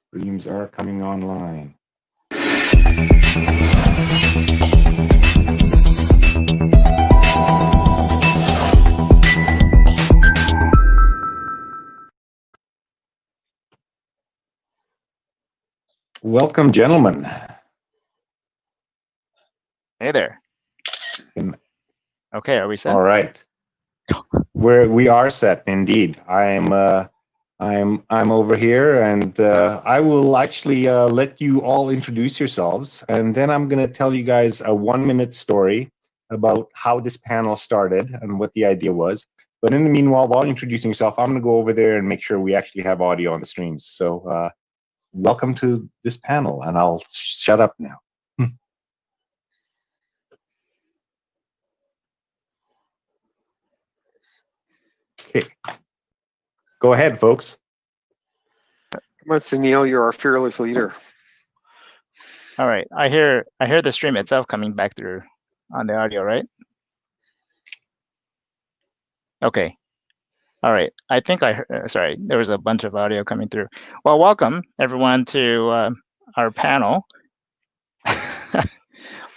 Streams are coming online. Welcome, gentlemen. Hey there. Okay, are we set? All right. We are set indeed. I'm over here, and I will actually let you all introduce yourselves, and then I'm going to tell you guys a 1-minute story about how this panel started and what the idea was. But in the meanwhile, while introducing yourself, I'm going to go over there and make sure we actually have audio on the streams. So welcome to this panel, and I'll shut up now. Okay. Go ahead, folks. Come on, Sounil, you're our fearless leader. All right. I hear the stream itself coming back through on the audio, right? Okay. All right. I think I heard, sorry, there was a bunch of audio coming through. Well, welcome everyone to our panel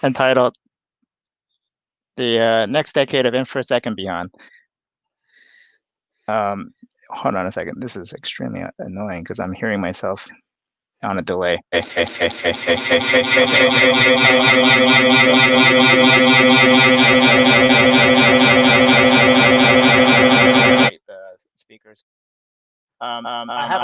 entitled The Next Decade of Infosec and Beyond. Hold on a second. This is extremely annoying because I'm hearing myself on a delay. The speakers. I have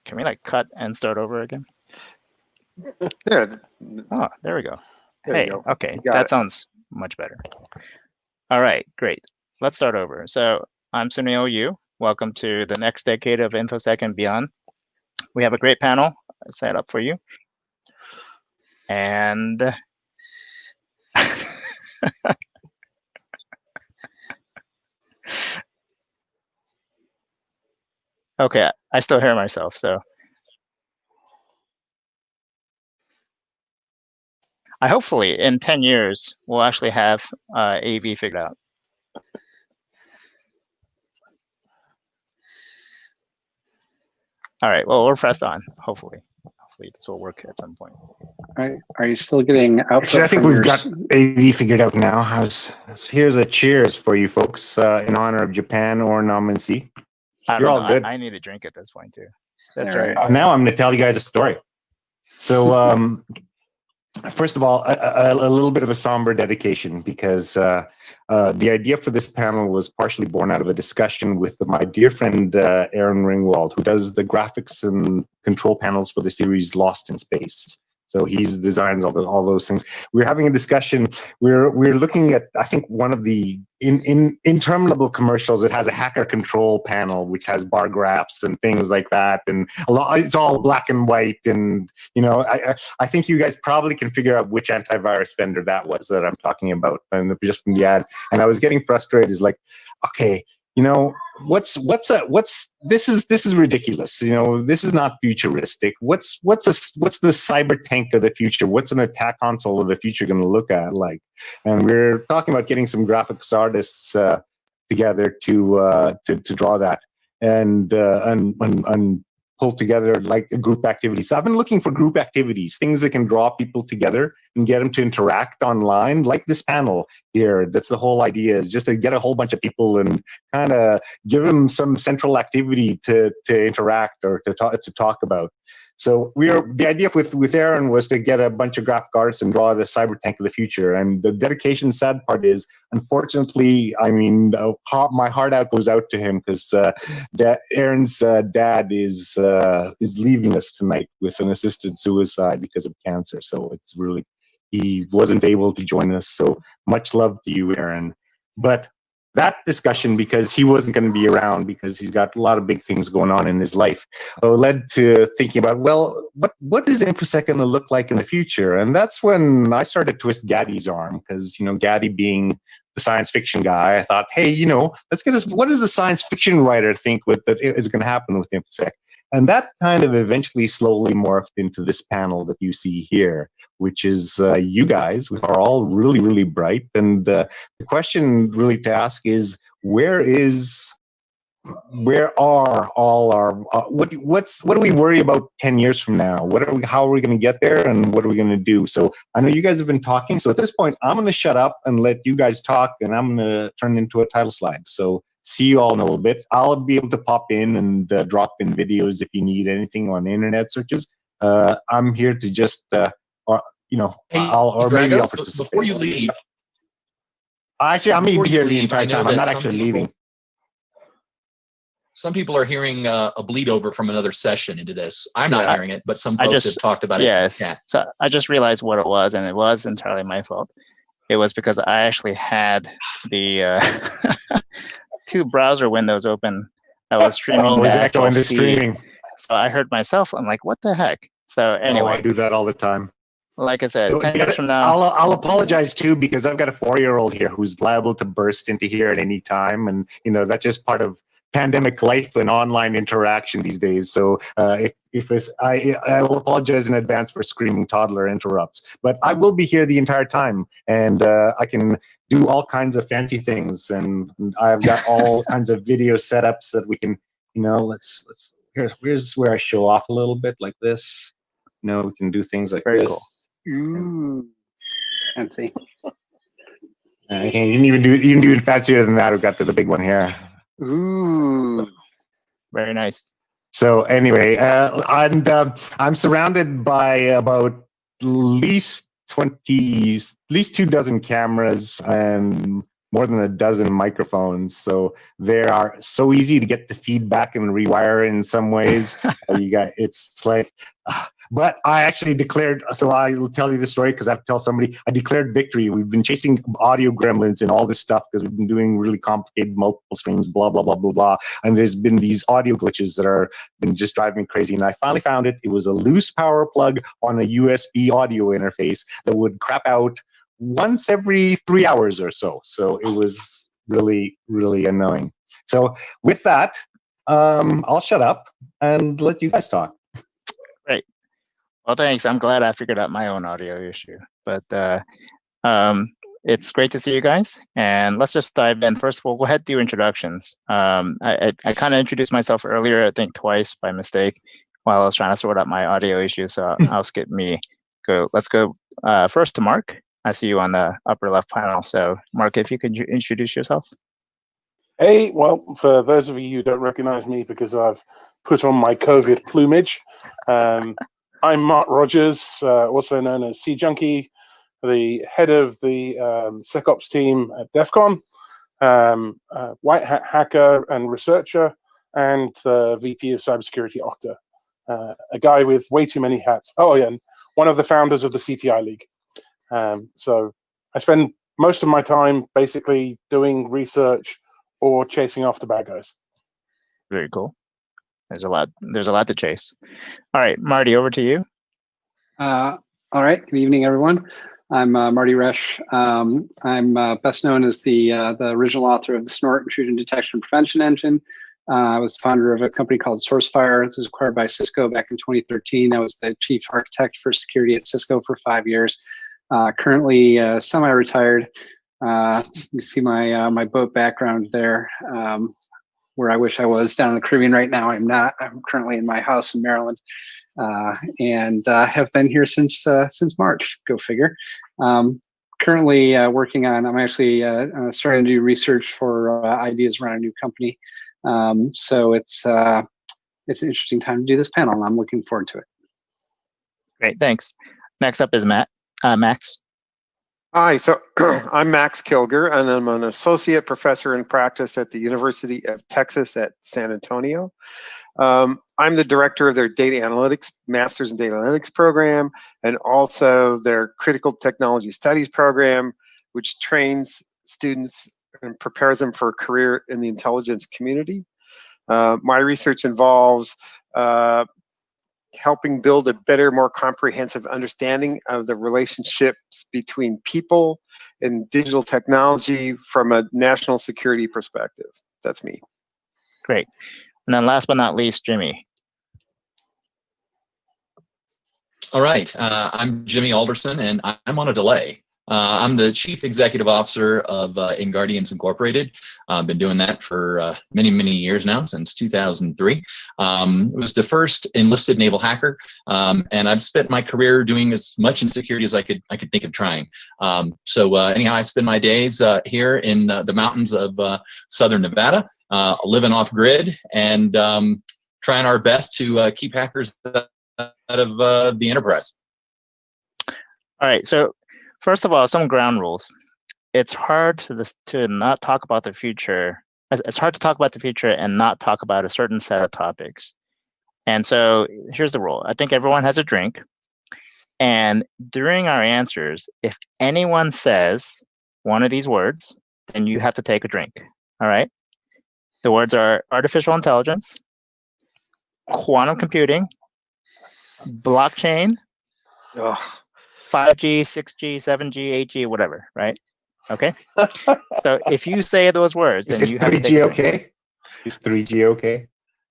Can we like cut and start over again? There. Oh, there we go. There Hey, you go. okay, that sounds much better. All right, great. Let's start over. So I'm Sounil Yu. Welcome to the next decade of InfoSec and beyond. We have a great panel set up for you. And okay, I still hear myself, so. Hopefully in 10 years, we'll actually have AV figured out. All right, well, we'll press on, hopefully. Hopefully this will work at some point. Are you still getting output? Actually, I think we've got AV figured out now. Here's a cheers for you folks in honor of Japan ornamency. You're all good. I need a drink at this point too. That's right. Now I'm going to tell you guys a story. So first of all, a little bit of a somber dedication, because the idea for this panel was partially born out of a discussion with my dear friend Aaron Ringwald, who does the graphics and control panels for the series Lost in Space. So he's designed all those things. We're having a discussion. We're looking at, I think, one of the interminable commercials. It has a hacker control panel which has bar graphs and things like that, and it's all black and white. And you know, I think you guys probably can figure out which antivirus vendor that was that I'm talking about, and just from the ad. And I was getting frustrated. Is like, okay, you know, this is ridiculous. You know, this is not futuristic. What's the cyber tank of the future? What's an attack console of the future going to look at like? And we're talking about getting some graphics artists together to draw that and pull together like a group activity. So I've been looking for group activities, things that can draw people together and get them to interact online, like this panel here. That's the whole idea, is just to get a whole bunch of people and kind of give them some central activity to interact or to talk about. So the idea with Aaron was to get a bunch of graphic artists and draw the cyber tank of the future. And the dedication sad part is, unfortunately, I mean, my heart out goes out to him, because Aaron's dad is leaving us tonight with an assisted suicide because of cancer. So it's really, he wasn't able to join us. So much love to you, Aaron. But that discussion, because he wasn't going to be around because he's got a lot of big things going on in his life, led to thinking about, well, what is Infosec going to look like in the future? And that's when I started to twist Gaddy's arm, because, Gaddy being the science fiction guy, I thought, hey, let's get us, what does a science fiction writer think that is going to happen with Infosec? And that kind of eventually slowly morphed into this panel that you see here, which is you guys, who are all really, really bright. And the question really to ask is, where are all our, what do we worry about 10 years from now? How are we going to get there, and what are we going to do? So I know you guys have been talking. So at this point, I'm going to shut up and let you guys talk, and I'm going to turn into a title slide. So see you all in a little bit. I'll be able to pop in and drop in videos if you need anything on internet searches. I'm here to just, Hey, maybe I'll participate. Before you leave, Actually, I'm going to be here the entire I know time. I'm that not some actually people- leaving. some people are hearing a bleed over from another session into this. I'm not hearing it, but some I folks just- have talked about it. Yes. Yeah. So I just realized what it was, and it was entirely my fault. It was because I actually had the two browser windows open. I was streaming. Oh, was the echoing actual the feed. streaming? So I heard myself. I'm like, what the heck? So Oh, anyway, I do that all the time. like I said, So, 10 years from now, I'll apologize too, because I've got a 4-year-old here who's liable to burst into here at any time, and that's just part of pandemic life and online interaction these days. So if it's, I will apologize in advance for screaming toddler interrupts, but I will be here the entire time, and I can do all kinds of fancy things, and I've got all kinds of video setups that we can, here's where I show off a little bit like this. We can do things like Very this. cool. Ooh, fancy. You can even do it fancier than that. We've got the big one here. Ooh. very nice. So anyway, I'm surrounded by about at least 24 cameras and more than a dozen microphones. So they are so easy to get the feedback and rewire in some ways. It's like, but I actually declared, so I will tell you the story because I have to tell somebody, I declared victory. We've been chasing audio gremlins and all this stuff because we've been doing really complicated multiple streams, blah, blah, blah, blah, blah. And there's been these audio glitches that are been just driving me crazy. And I finally found it. It was a loose power plug on a USB audio interface that would crap out once every 3 hours or so. So it was really, really annoying. So with that, I'll shut up and let you guys talk. Great. Well, thanks. I'm glad I figured out my own audio issue. But it's great to see you guys. And let's just dive in. First of all, go ahead and do introductions. I kind of introduced myself earlier, I think twice by mistake, while I was trying to sort out my audio issue. So I'll skip me. Let's go first to Mark. I see you on the upper left panel. So Mark, if you could introduce yourself. Hey, well, for those of you who don't recognize me because I've put on my COVID plumage, I'm Marc Rogers, also known as Sea Junkie, the head of the SecOps team at DEF CON, white hat hacker and researcher, and the VP of cybersecurity Okta, a guy with way too many hats. Oh, yeah, and one of the founders of the CTI League. So I spend most of my time basically doing research or chasing after bad guys. Very cool. There's a lot to chase. All right, Marty, over to you. All right. Good evening, everyone. I'm Marty Roesch. I'm best known as the original author of the Snort Intrusion Detection and Prevention Engine. I was the founder of a company called SourceFire. This was acquired by Cisco back in 2013. I was the chief architect for security at Cisco for 5 years. Currently semi-retired. You see my boat background there, where I wish I was down in the Caribbean right now. I'm not. I'm currently in my house in Maryland, and have been here since March. Go figure. Currently working on. I'm actually starting to do research for ideas around a new company. So it's an interesting time to do this panel, and I'm looking forward to it. Great, thanks. Next up is Max. Hi, so I'm Max Kilger, and I'm an associate professor in practice at the University of Texas at San Antonio. I'm the director of their data analytics, master's in data analytics program, and also their critical technology studies program, which trains students and prepares them for a career in the intelligence community. My research involves helping build a better, more comprehensive understanding of the relationships between people and digital technology from a national security perspective. That's me. Great. And then last but not least, Jimmy. All right. I'm Jimmy Alderson, and I'm on a delay. I'm the Chief Executive Officer of InGuardians Incorporated. I've been doing that for many, many years now, since 2003. Was the first enlisted naval hacker, and I've spent my career doing as much in security as I could think of trying. Anyhow, I spend my days here in the mountains of southern Nevada, living off grid and trying our best to keep hackers out of the enterprise. All right. So first of all, some ground rules. It's hard to not talk about the future. It's hard to talk about the future and not talk about a certain set of topics. And so here's the rule. I think everyone has a drink. And during our answers, if anyone says one of these words, then you have to take a drink. All right. The words are artificial intelligence, quantum computing, blockchain, Ugh. 5G, 6G, 7G, 8G, whatever, right? Okay. So if you say those words, then Is you have to 3G take a drink. okay? Is 3G okay?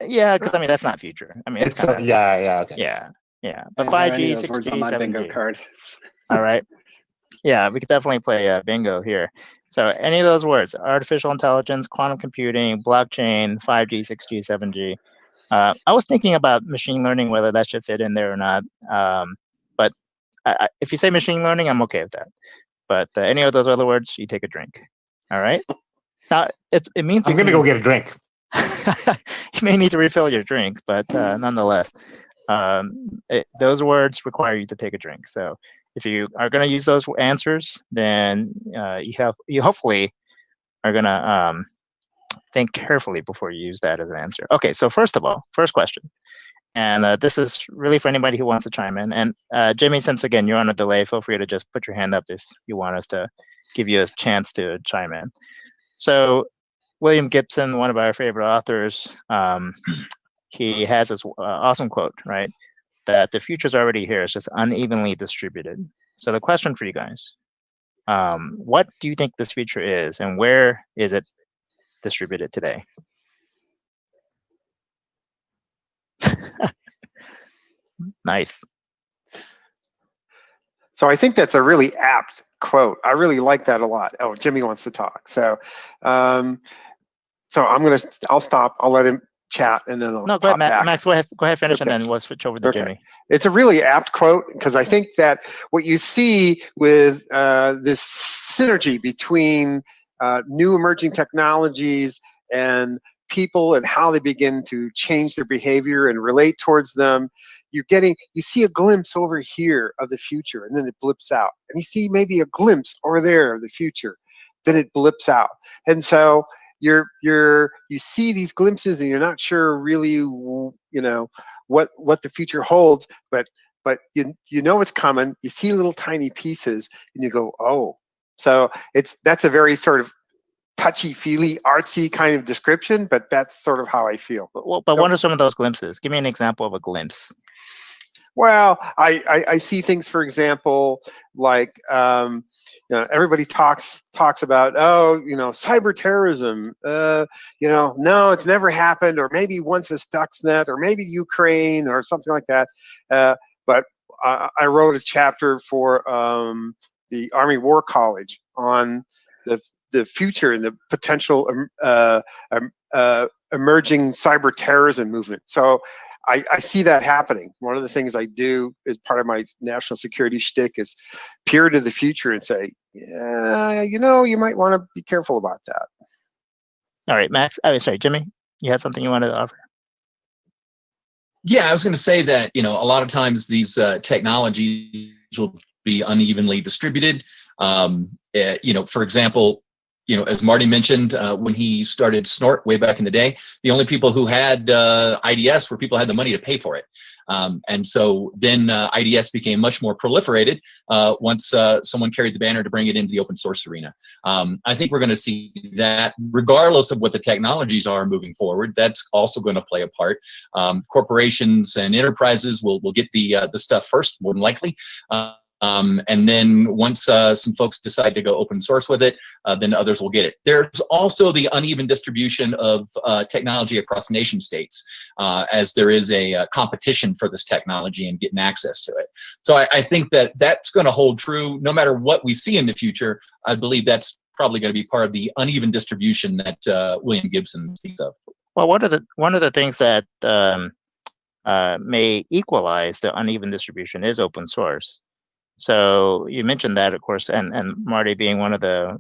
Yeah, because I mean that's not future. I mean It's yeah, okay. yeah. But There are any 5G, of those words 6G, on my bingo 7G. card. All right. Yeah, we could definitely play bingo here. So any of those words: artificial intelligence, quantum computing, blockchain, 5G, 6G, 7G. I was thinking about machine learning, whether that should fit in there or not. But if you say machine learning, I'm okay with that. But any of those other words, you take a drink. All right. Now it means I'm gonna go get a drink. you may need to refill your drink, but nonetheless, those words require you to take a drink. So if you are going to use those answers, then you hopefully are going to think carefully before you use that as an answer. Okay, so first of all, first question. And this is really for anybody who wants to chime in. And Jimmy, since again you're on a delay, feel free to just put your hand up if you want us to give you a chance to chime in. So William Gibson, one of our favorite authors, he has this awesome quote, right? That the future's already here, it's just unevenly distributed. So the question for you guys, what do you think this future is and where is it distributed today? Nice. So I think that's a really apt quote. I really like that a lot. Oh, Jimmy wants to talk. So, I'll stop. I'll let him chat, and then I'll No, go ahead, pop back. Max. Go ahead, finish, Okay. and then we'll switch over to Okay. Jimmy. It's a really apt quote because I think that what you see with this synergy between new emerging technologies and people and how they begin to change their behavior and relate towards them, you see a glimpse over here of the future, and then it blips out, and you see maybe a glimpse over there of the future, then it blips out, and so you see these glimpses, and you're not sure really, what the future holds, but you know it's coming. You see little tiny pieces, and you go, oh. So that's a very sort of touchy-feely, artsy kind of description, but that's sort of how I feel. But what are some of those glimpses? Give me an example of a glimpse. Well, I see things, for example, like everybody talks about, cyber terrorism. No, it's never happened, or maybe once with Stuxnet, or maybe Ukraine, or something like that. But I wrote a chapter for the Army War College on the future and the potential emerging cyber terrorism movement. So I see that happening. One of the things I do as part of my national security shtick is peer to the future and say, yeah, you might want to be careful about that. All right, Max. Oh, sorry, Jimmy. You had something you wanted to offer? Yeah, I was going to say that, a lot of times these technologies will be unevenly distributed. For example, as Marty mentioned, when he started Snort way back in the day, the only people who had IDS were people who had the money to pay for it. And so then IDS became much more proliferated once someone carried the banner to bring it into the open source arena. I think we're going to see that regardless of what the technologies are moving forward. That's also going to play a part. Corporations and enterprises will get the stuff first, more than likely. And then once some folks decide to go open source with it, then others will get it. There's also the uneven distribution of technology across nation states, as there is a competition for this technology and getting access to it. So I think that that's going to hold true no matter what we see in the future. I believe that's probably going to be part of the uneven distribution that William Gibson speaks of. Well, one of the things that may equalize the uneven distribution is open source. So you mentioned that, of course, and Marty being one of the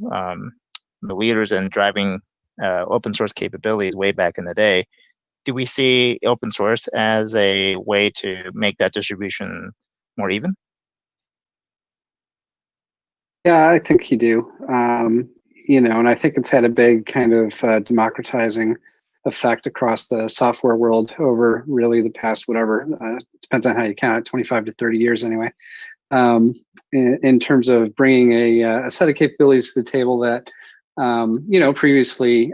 leaders in driving open source capabilities way back in the day. Do we see open source as a way to make that distribution more even? Yeah, I think you do. And I think it's had a big kind of democratizing effect across the software world over really the past, whatever, depends on how you count it, 25 to 30 years anyway. In terms of bringing a set of capabilities to the table that previously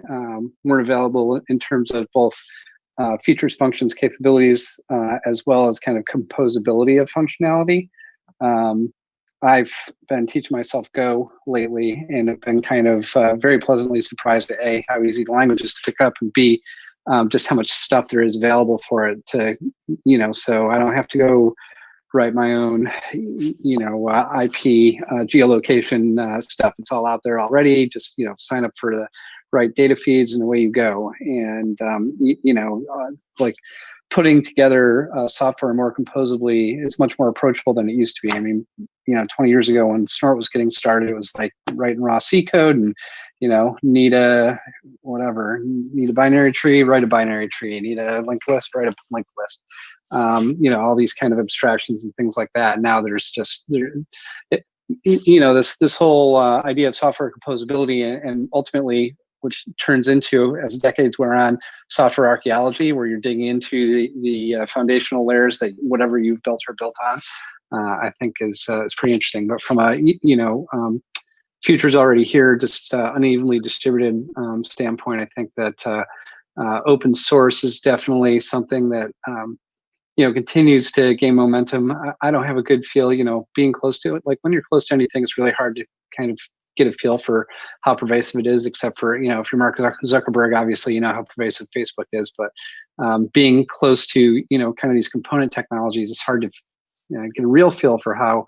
weren't available in terms of both features, functions, capabilities, as well as kind of composability of functionality. I've been teaching myself Go lately, and have been kind of very pleasantly surprised at A, how easy the language is to pick up, and B, just how much stuff there is available for it to, so I don't have to go write my own, IP geolocation stuff. It's all out there already. Just, sign up for the right data feeds and away you go. And, like putting together software more composably is much more approachable than it used to be. I mean, 20 years ago when Snort was getting started, it was like writing raw C code and, need a binary tree, write a binary tree, need a linked list, write a linked list. All these kind of abstractions and things like that. Now there's just, this whole idea of software composability and ultimately, which turns into, as decades wear on, software archaeology, where you're digging into the foundational layers that whatever you've built or built on, I think is pretty interesting. But from a, futures already here, just unevenly distributed standpoint, I think that open source is definitely something that, continues to gain momentum. I don't have a good feel, being close to it. Like when you're close to anything, it's really hard to kind of get a feel for how pervasive it is, except for, if you're Mark Zuckerberg, obviously, how pervasive Facebook is. But being close to, kind of these component technologies, it's hard to get a real feel for how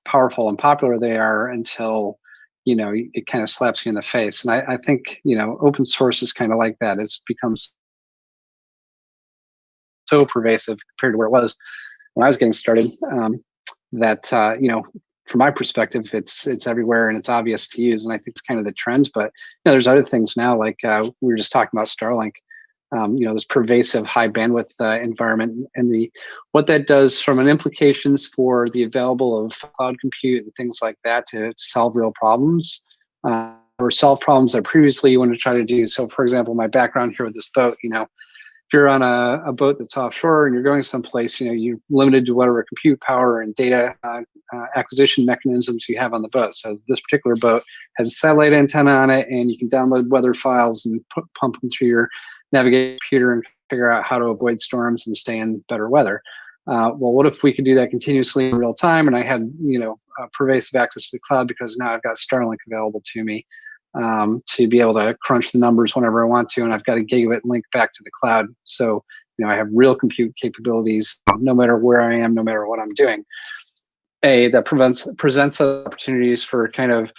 powerful and popular they are until, it kind of slaps you in the face. And I think, open source is kind of like that. It's becomes so pervasive compared to where it was when I was getting started, that from my perspective, it's everywhere and it's obvious to use, and I think it's kind of the trend. But there's other things now, like we were just talking about Starlink. This pervasive high bandwidth environment, and what that does from an implications for the available of cloud compute and things like that to solve real problems, or solve problems that previously you wanted to try to do. So, for example, my background here with this boat, if you're on a boat that's offshore and you're going someplace, you're limited to whatever compute power and data acquisition mechanisms you have on the boat. So this particular boat has a satellite antenna on it, and you can download weather files and pump them through your navigation computer and figure out how to avoid storms and stay in better weather. Well, what if we could do that continuously in real time? And I had, pervasive access to the cloud because now I've got Starlink available to me. To be able to crunch the numbers whenever I want to, and I've got a gigabit link back to the cloud. So, I have real compute capabilities no matter where I am, no matter what I'm doing. That presents opportunities for kind of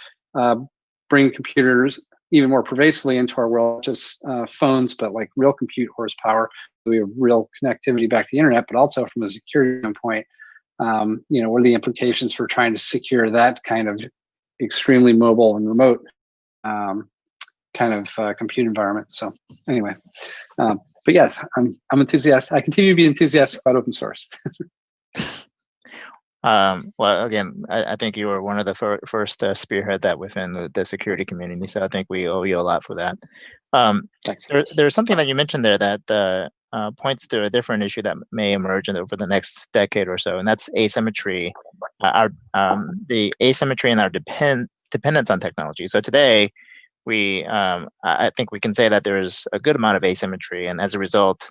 bringing computers even more pervasively into our world, just phones, but like real compute horsepower. We have real connectivity back to the internet, but also from a security standpoint, what are the implications for trying to secure that kind of extremely mobile and remote kind of compute environment. So anyway, but yes, I'm enthusiastic. I continue to be enthusiastic about open source. Well, again, I think you were one of the first to spearhead that within the security community. So I think we owe you a lot for that. Thanks. There's something that you mentioned there that points to a different issue that may emerge over the next decade or so, and that's asymmetry. The asymmetry in our dependence on technology. So today, I think we can say that there's a good amount of asymmetry, and as a result,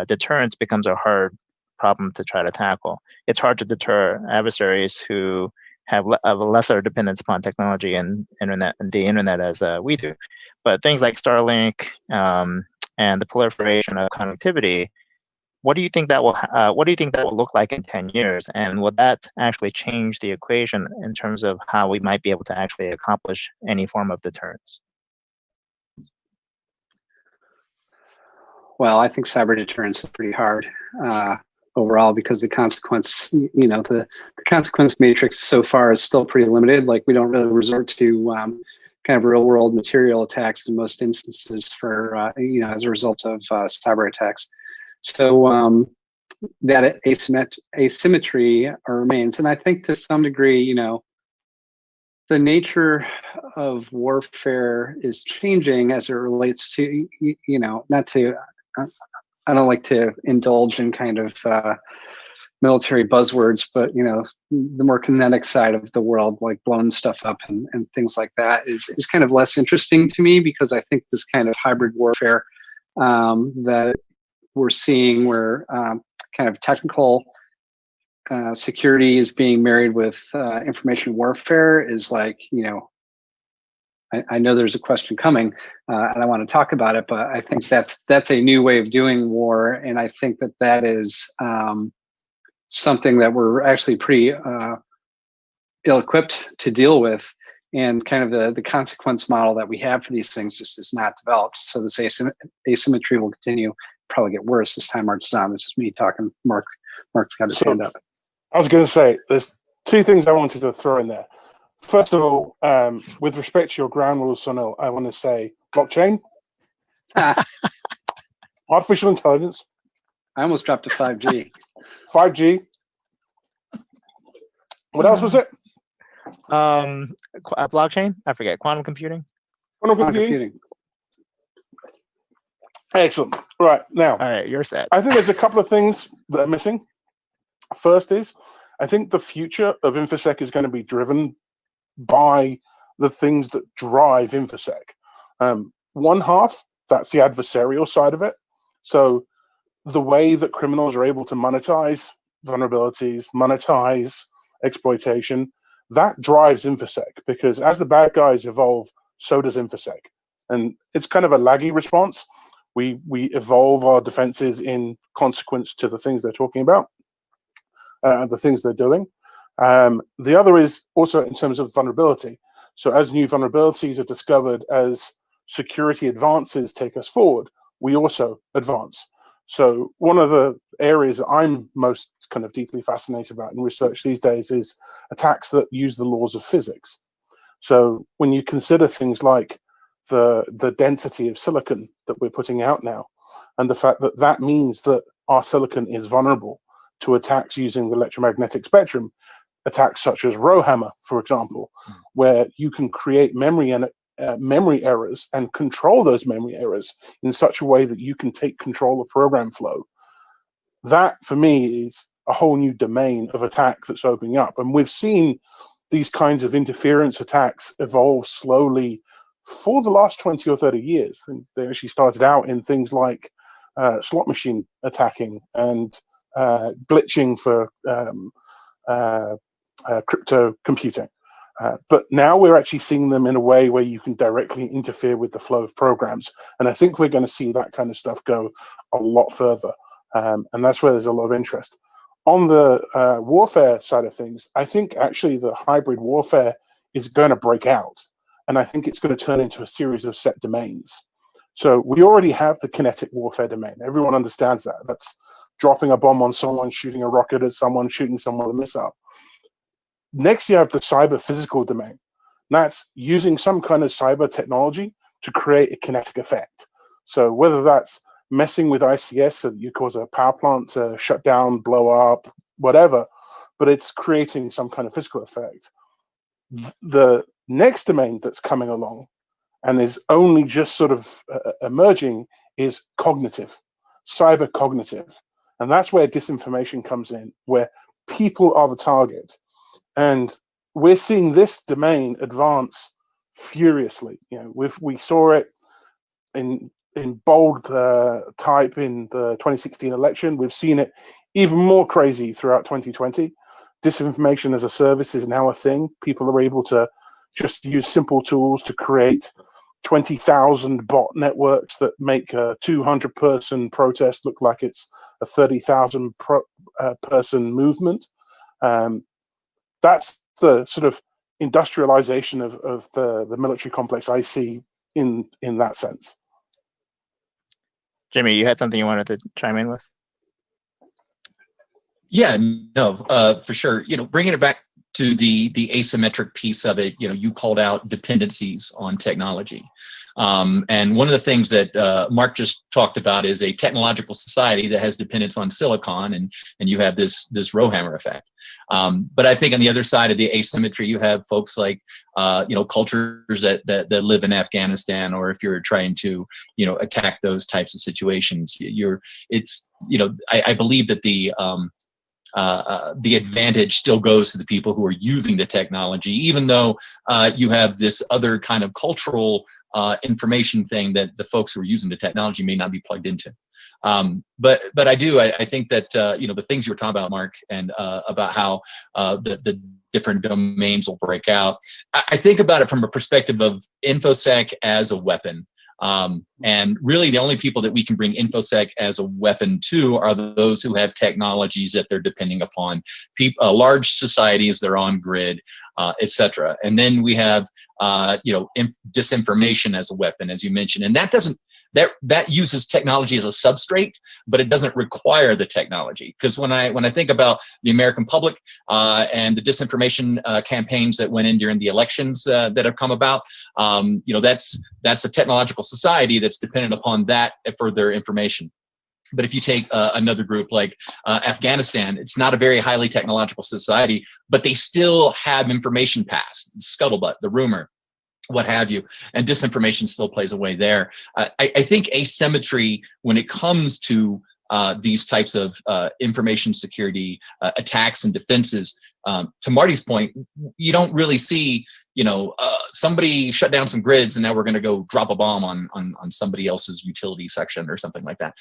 deterrence becomes a hard problem to try to tackle. It's hard to deter adversaries who have a lesser dependence upon technology and the internet as we do. But things like Starlink and the proliferation of connectivity, what do you think that will look like in 10 years? And will that actually change the equation in terms of how we might be able to actually accomplish any form of deterrence? Well, I think cyber deterrence is pretty hard overall, because the consequence, the consequence matrix so far is still pretty limited. Like, we don't really resort to kind of real world material attacks in most instances for, as a result of cyber attacks. So that asymmetry remains. And I think to some degree, the nature of warfare is changing as it relates to, I don't like to indulge in kind of military buzzwords, but the more kinetic side of the world, like blowing stuff up and things like that, is kind of less interesting to me, because I think this kind of hybrid warfare that we're seeing, where kind of technical security is being married with information warfare, is like, I know there's a question coming, and I want to talk about it, but I think that's a new way of doing war, and I think that is something that we're actually pretty ill-equipped to deal with, and kind of the consequence model that we have for these things just is not developed. So this asymmetry will continue, probably get worse as time marches on. This is me talking. Mark's got his hand up. I was going to say, there's two things I wanted to throw in there. First of all, with respect to your ground rules, Sounil, I want to say blockchain, artificial intelligence. I almost dropped to 5G. 5G. What else was it? Blockchain? I forget. Quantum computing? Quantum computing. Excellent. Right, now. All right, you're set. I think there's a couple of things that are missing. First is, I think the future of InfoSec is going to be driven by the things that drive InfoSec. One half, that's the adversarial side of it. So the way that criminals are able to monetize vulnerabilities, monetize exploitation, that drives InfoSec, because as the bad guys evolve, so does InfoSec. And it's kind of a laggy response. We evolve our defenses in consequence to the things they're talking about, the things they're doing. The other is also in terms of vulnerability. So as new vulnerabilities are discovered, as security advances take us forward, we also advance. So one of the areas that I'm most kind of deeply fascinated about in research these days is attacks that use the laws of physics. So when you consider things like the density of silicon that we're putting out now, and the fact that that means that our silicon is vulnerable to attacks using the electromagnetic spectrum, attacks such as Rowhammer, for example, where you can create memory errors and control those memory errors in such a way that you can take control of program flow. That, for me, is a whole new domain of attack that's opening up. And we've seen these kinds of interference attacks evolve slowly for the last 20 or 30 years. And they actually started out in things like slot machine attacking and glitching for crypto computing. But now we're actually seeing them in a way where you can directly interfere with the flow of programs. And I think we're going to see that kind of stuff go a lot further. And that's where there's a lot of interest. On the warfare side of things, I think actually the hybrid warfare is going to break out. And I think it's going to turn into a series of set domains. So we already have the kinetic warfare domain. Everyone understands that. That's dropping a bomb on someone, shooting a rocket at someone, shooting someone with a missile. Next, you have the cyber physical domain. That's using some kind of cyber technology to create a kinetic effect. So whether that's messing with ICS so that you cause a power plant to shut down, blow up, whatever, but it's creating some kind of physical effect. The next domain that's coming along and is only just sort of emerging is cognitive, cyber cognitive. And that's where disinformation comes in, where people are the target. And we're seeing this domain advance furiously. You know, we saw it in bold type in the 2016 election. We've seen it even more crazy throughout 2020. Disinformation as a service is now a thing. People are able to just use simple tools to create 20,000 bot networks that make a 200-person protest look like it's a 30,000 person movement. That's the sort of industrialization of the military complex I see in that sense. Jimmy, you had something you wanted to chime in with? Yeah, no, for sure. You know, bringing it back to the asymmetric piece of it, you know, you called out dependencies on technology. And one of the things that Mark just talked about is a technological society that has dependence on silicon, and you have this Rowhammer effect. But I think on the other side of the asymmetry, you have folks like, you know, cultures that live in Afghanistan, or if you're trying to, you know, attack those types of situations, I believe that the advantage still goes to the people who are using the technology, even though you have this other kind of cultural information thing that the folks who are using the technology may not be plugged into. But I think that you know, the things you were talking about, Mark, and about how the different domains will break out. I think about it from a perspective of InfoSec as a weapon. And really the only people that we can bring InfoSec as a weapon to are those who have technologies that they're depending upon, large societies, they're on grid, etc. And then we have, you know, disinformation as a weapon, as you mentioned, and that uses technology as a substrate, but it doesn't require the technology. Because when I think about the American public and the disinformation campaigns that went in during the elections that have come about, you know, that's a technological society that's dependent upon that for their information. But if you take another group like Afghanistan, it's not a very highly technological society, but they still have information pass, scuttlebutt, the rumor, what have you, and disinformation still plays a way there. I think asymmetry, when it comes to these types of information security attacks and defenses, to Marty's point, you don't really see, you know, somebody shut down some grids and now we're going to go drop a bomb on somebody else's utility section or something like that.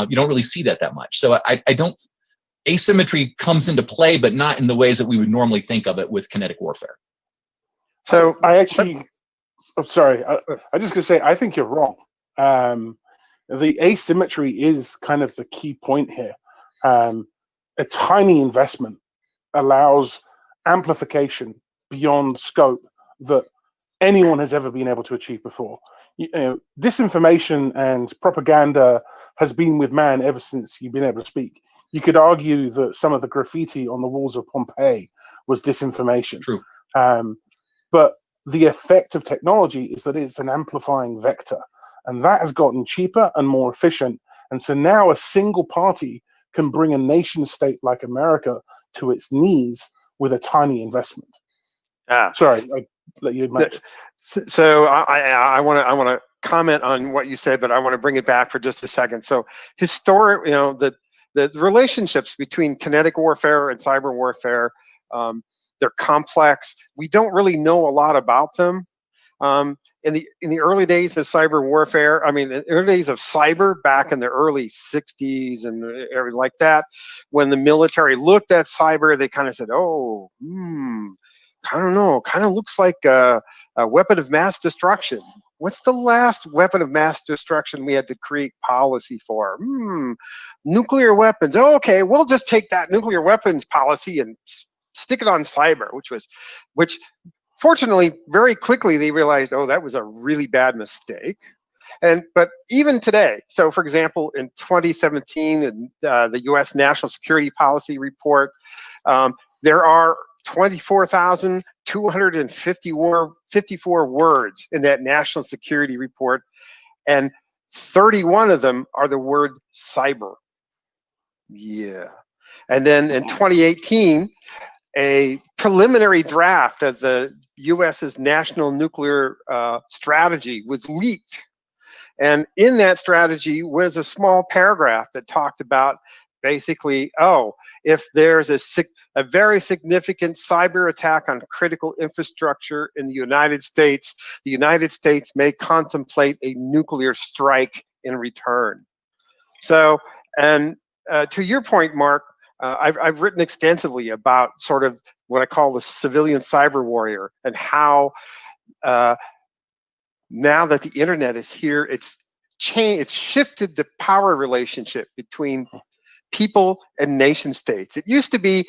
You don't really see that much. So I don't, asymmetry comes into play, but not in the ways that we would normally think of it with kinetic warfare. So I actually, I'm sorry, I just gonna say, I think you're wrong. The asymmetry is kind of the key point here. A tiny investment allows amplification beyond scope that anyone has ever been able to achieve before. You know, disinformation and propaganda has been with man ever since you've been able to speak. You could argue that some of the graffiti on the walls of Pompeii was disinformation. True. But the effect of technology is that it's an amplifying vector, and that has gotten cheaper and more efficient. And so now a single party can bring a nation state like America to its knees with a tiny investment. Sorry, I let you, Max. So I want to comment on what you said, but I want to bring it back for just a second. So historic, you know, the relationships between kinetic warfare and cyber warfare, they're complex. We don't really know a lot about them. In the early days of cyber warfare, I mean, the early days of cyber back in the early 60s and everything like that, when the military looked at cyber, they kind of said, oh, I don't know, kind of looks like a weapon of mass destruction. What's the last weapon of mass destruction we had to create policy for? Nuclear weapons. Oh, okay, we'll just take that nuclear weapons policy and stick it on cyber, which fortunately, very quickly they realized, oh, that was a really bad mistake. But even today, so for example, in 2017, in the U.S. National Security Policy Report, there are 24,254 words in that National Security Report, and 31 of them are the word cyber. Yeah. And then in 2018, a preliminary draft of the US's national nuclear strategy was leaked. And in that strategy was a small paragraph that talked about basically, if there's a very significant cyber attack on critical infrastructure in the United States may contemplate a nuclear strike in return. So, and to your point, Mark, I've written extensively about sort of what I call the civilian cyber warrior, and how now that the internet is here, it's shifted the power relationship between people and nation states. It used to be,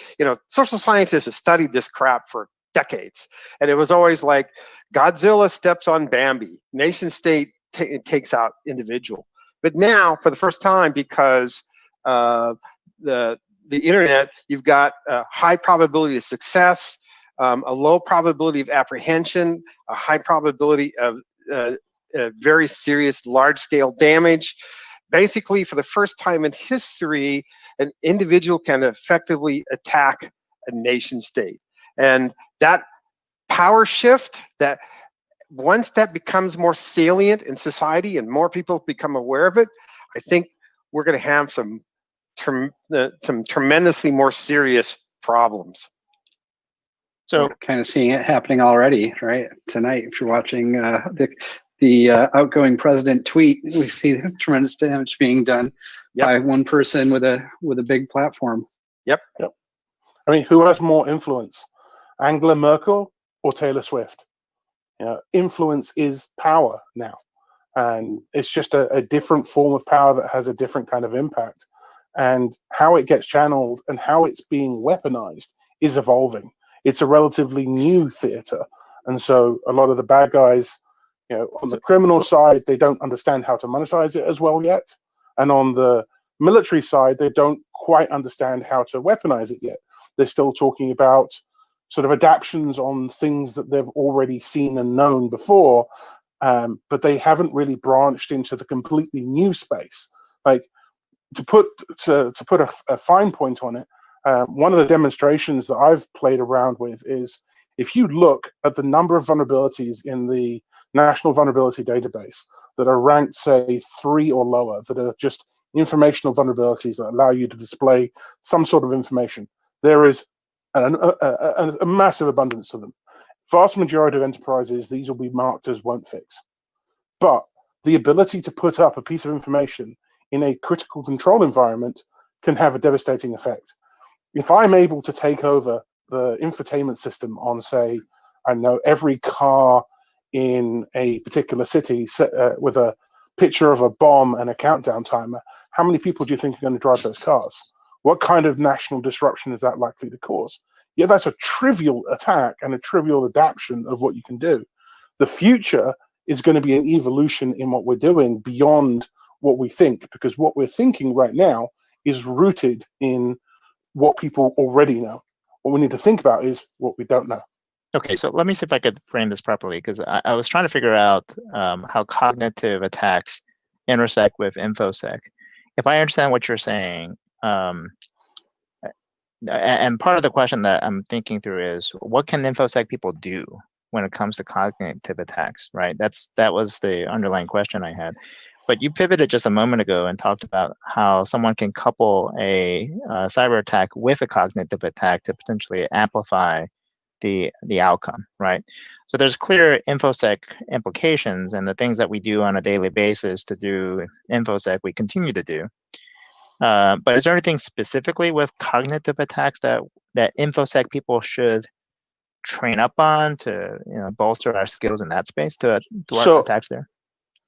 social scientists have studied this crap for decades, and it was always like Godzilla steps on Bambi, nation state takes out individual. But now, for the first time, because the internet, you've got a high probability of success, a low probability of apprehension, a high probability of very serious large-scale damage. Basically, for the first time in history, an individual can effectively attack a nation state. And that power shift, that once that becomes more salient in society and more people become aware of it, I think we're going to have some tremendously more serious problems. So we're kind of seeing it happening already, right? Tonight, if you're watching the outgoing president tweet, we see tremendous damage being done by one person with a big platform. Yep. I mean, who has more influence, Angela Merkel or Taylor Swift? Influence is power now, and it's just a different form of power that has a different kind of impact. And how it gets channeled and how it's being weaponized is evolving. It's a relatively new theater, and so a lot of the bad guys, on the criminal side, they don't understand how to monetize it as well yet, and on the military side, they don't quite understand how to weaponize it yet. They're still talking about sort of adaptions on things that they've already seen and known before, but they haven't really branched into the completely new space. Like, to put a fine point on it, one of the demonstrations that I've played around with is, if you look at the number of vulnerabilities in the National Vulnerability Database that are ranked, say, 3 or lower, that are just informational vulnerabilities that allow you to display some sort of information, there is a massive abundance of them. Vast majority of enterprises, these will be marked as won't fix. But the ability to put up a piece of information in a critical control environment can have a devastating effect. If I'm able to take over the infotainment system on, say, I know every car in a particular city with a picture of a bomb and a countdown timer, how many people do you think are going to drive those cars? What kind of national disruption is that likely to cause? Yeah, that's a trivial attack and a trivial adaptation of what you can do. The future is going to be an evolution in what we're doing beyond what we think, because what we're thinking right now is rooted in what people already know. What we need to think about is what we don't know. Okay, so let me see if I could frame this properly, because I was trying to figure out how cognitive attacks intersect with InfoSec. If I understand what you're saying, and part of the question that I'm thinking through is, what can InfoSec people do when it comes to cognitive attacks, right? That was the underlying question I had. But you pivoted just a moment ago and talked about how someone can couple a cyber attack with a cognitive attack to potentially amplify the outcome, right? So there's clear InfoSec implications, and the things that we do on a daily basis to do InfoSec, we continue to do. But is there anything specifically with cognitive attacks that InfoSec people should train up on to bolster our skills in that space to attacks there?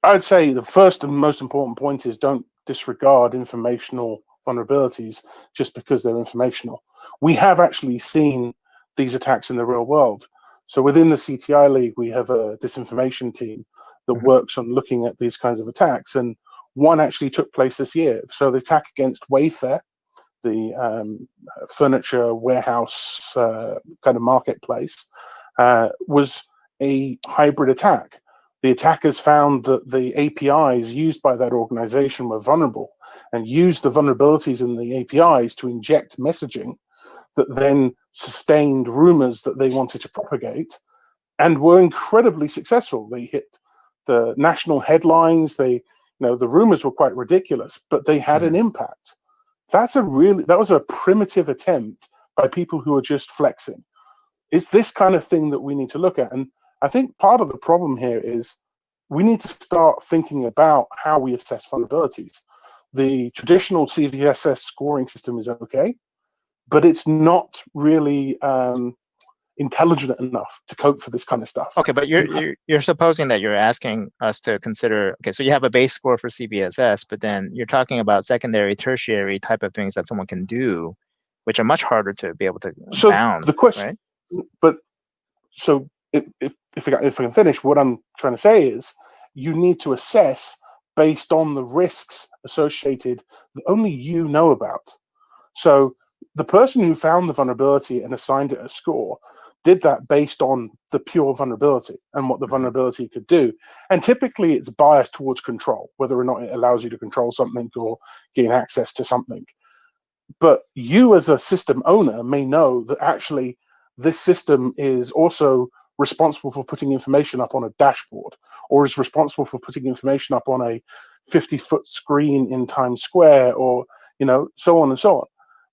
I'd say the first and most important point is, don't disregard informational vulnerabilities just because they're informational. We have actually seen these attacks in the real world. So within the CTI League, we have a disinformation team that works on looking at these kinds of attacks, and one actually took place this year. So the attack against Wayfair, the furniture warehouse kind of marketplace, was a hybrid attack the attackers found that the APIs used by that organization were vulnerable and used the vulnerabilities in the APIs to inject messaging that then sustained rumors that they wanted to propagate, and were incredibly successful. They hit the national headlines. The rumors were quite ridiculous, but they had an impact. That was a primitive attempt by people who are just flexing. It's this kind of thing that we need to look at. And I think part of the problem here is we need to start thinking about how we assess vulnerabilities. The traditional CVSS scoring system is okay, but it's not really intelligent enough to cope for this kind of stuff. Okay, but you're supposing that you're asking us to consider, okay, so you have a base score for CVSS, but then you're talking about secondary, tertiary type of things that someone can do, which are much harder to be able to bound. The question, right? But so if I can finish, what I'm trying to say is you need to assess based on the risks associated that only you know about. So the person who found the vulnerability and assigned it a score did that based on the pure vulnerability and what the vulnerability could do. And typically it's biased towards control, whether or not it allows you to control something or gain access to something. But you as a system owner may know that actually this system is also responsible for putting information up on a dashboard, or is responsible for putting information up on a 50-foot screen in Times Square, or so on and so on.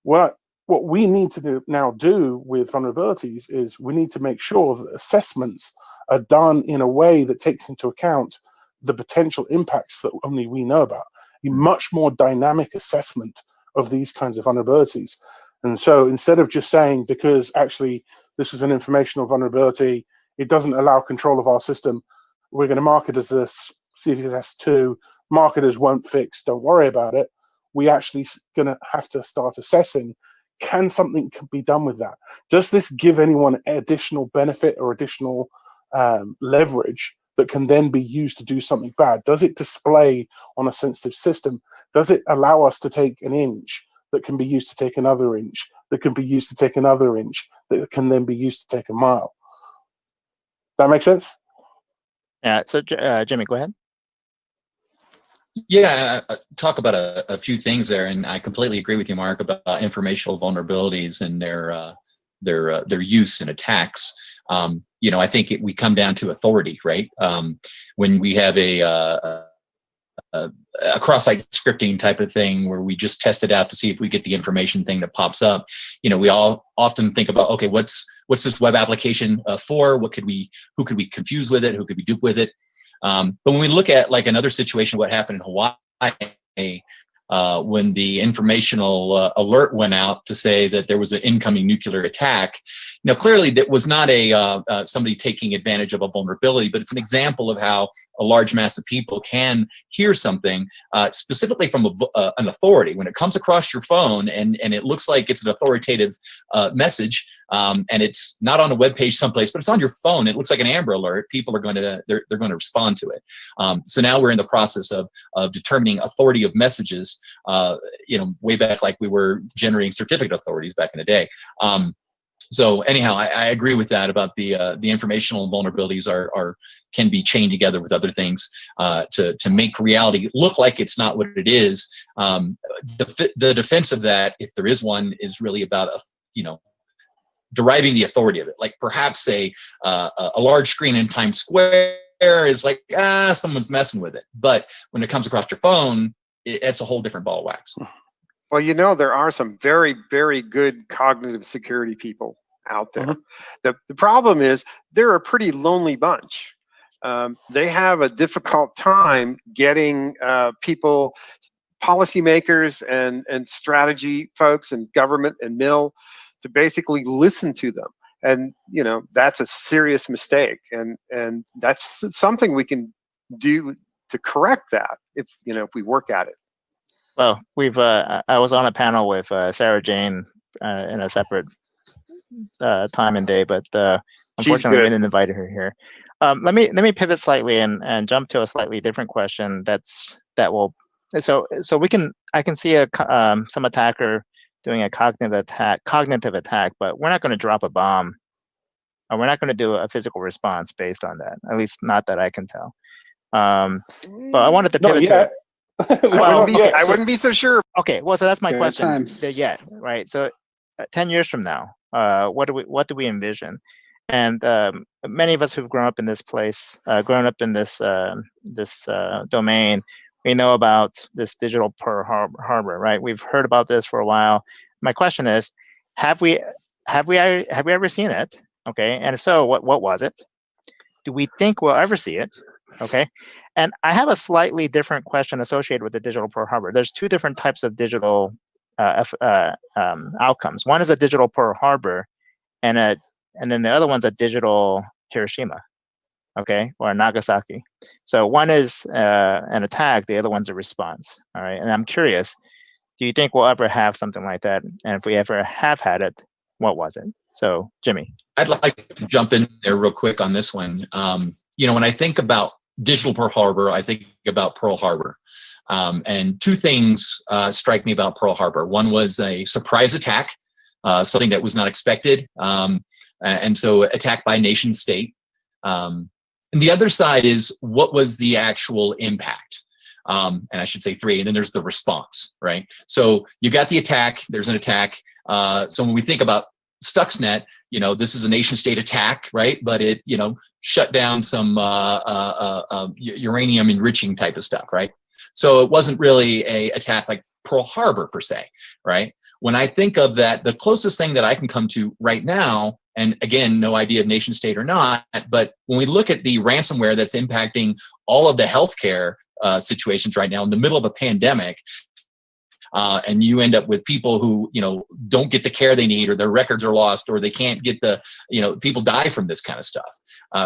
What we need to do with vulnerabilities is we need to make sure that assessments are done in a way that takes into account the potential impacts that only we know about. A much more dynamic assessment of these kinds of vulnerabilities. And so instead of just saying, because actually this is an informational vulnerability, it doesn't allow control of our system, we're going to mark it as a CVSS2, marketers won't fix, don't worry about it. We actually going to have to start assessing, can something be done with that? Does this give anyone additional benefit or additional leverage that can then be used to do something bad? Does it display on a sensitive system? Does it allow us to take an inch that can be used to take another inch, that can be used to take another inch, that can then be used to take a mile? That make sense? Yeah, so Jimmy, go ahead. Yeah, talk about a few things there, and I completely agree with you, Mark, about informational vulnerabilities and their use in attacks. I think we come down to authority, right? When we have a cross-site scripting type of thing where we just test it out to see if we get the information thing that pops up, we all often think about, okay, what's this web application for? Who could we confuse with it? Who could we dupe with it? But when we look at like another situation, what happened in Hawaii, when the informational alert went out to say that there was an incoming nuclear attack, clearly that was not somebody taking advantage of a vulnerability, but it's an example of how a large mass of people can hear something specifically from an authority. When it comes across your phone and it looks like it's an authoritative message, and it's not on a web page someplace, but it's on your phone, it looks like an Amber Alert, people are going to respond to it. So now we're in the process of determining authority of messages, way back like we were generating certificate authorities back in the day. So anyhow, I agree with that about the informational vulnerabilities can be chained together with other things to make reality look like it's not what it is. The defense of that, if there is one, is really about deriving the authority of it. Like perhaps a large screen in Times Square is like, someone's messing with it. But when it comes across your phone, it's a whole different ball of wax. Well, there are some very, very good cognitive security people out there. The problem is they're a pretty lonely bunch. They have a difficult time getting people, policymakers and strategy folks and government and mill to basically listen to them. And, that's a serious mistake. And that's something we can do to correct that if we work at it. Well, I was on a panel with Sarah Jane in a separate time and day, but unfortunately we didn't invite her here. Let me pivot slightly and jump to a slightly different question. I can see some attacker doing a cognitive attack, but we're not going to drop a bomb We're not going to do a physical response based on that, at least not that I can tell. But I wanted to Not pivot yet. Well, I wouldn't be so sure. Okay, well, so that's my Fair question. time. Yeah, right. So, 10 years from now, what do we envision? And many of us who've grown up in this place, grown up in this domain, we know about this digital Pearl Harbor, right? We've heard about this for a while. My question is, have we ever seen it? Okay, and if so, what was it? Do we think we'll ever see it? Okay, and I have a slightly different question associated with the digital Pearl Harbor. There's two different types of digital outcomes. One is a digital Pearl Harbor, and then the other one's a digital Hiroshima, okay, or Nagasaki. So one is an attack, the other one's a response. All right, and I'm curious, do you think we'll ever have something like that? And if we ever have had it, what was it? So, Jimmy. I'd like to jump in there real quick on this one. When I think about digital Pearl Harbor, I think about Pearl Harbor. And two things strike me about Pearl Harbor. One was a surprise attack, something that was not expected. And so attack by nation state. And the other side is, what was the actual impact? And I should say three, and then there's the response, right? So you got the attack, there's an attack. So when we think about Stuxnet, this is a nation state attack, right? But it, shut down some uranium enriching type of stuff, right? So it wasn't really a attack like Pearl Harbor per se, right? When I think of that, the closest thing that I can come to right now, and again, no idea of nation state or not, but when we look at the ransomware that's impacting all of the healthcare situations right now in the middle of a pandemic, and you end up with people who, don't get the care they need, or their records are lost, or they can't get people die from this kind of stuff.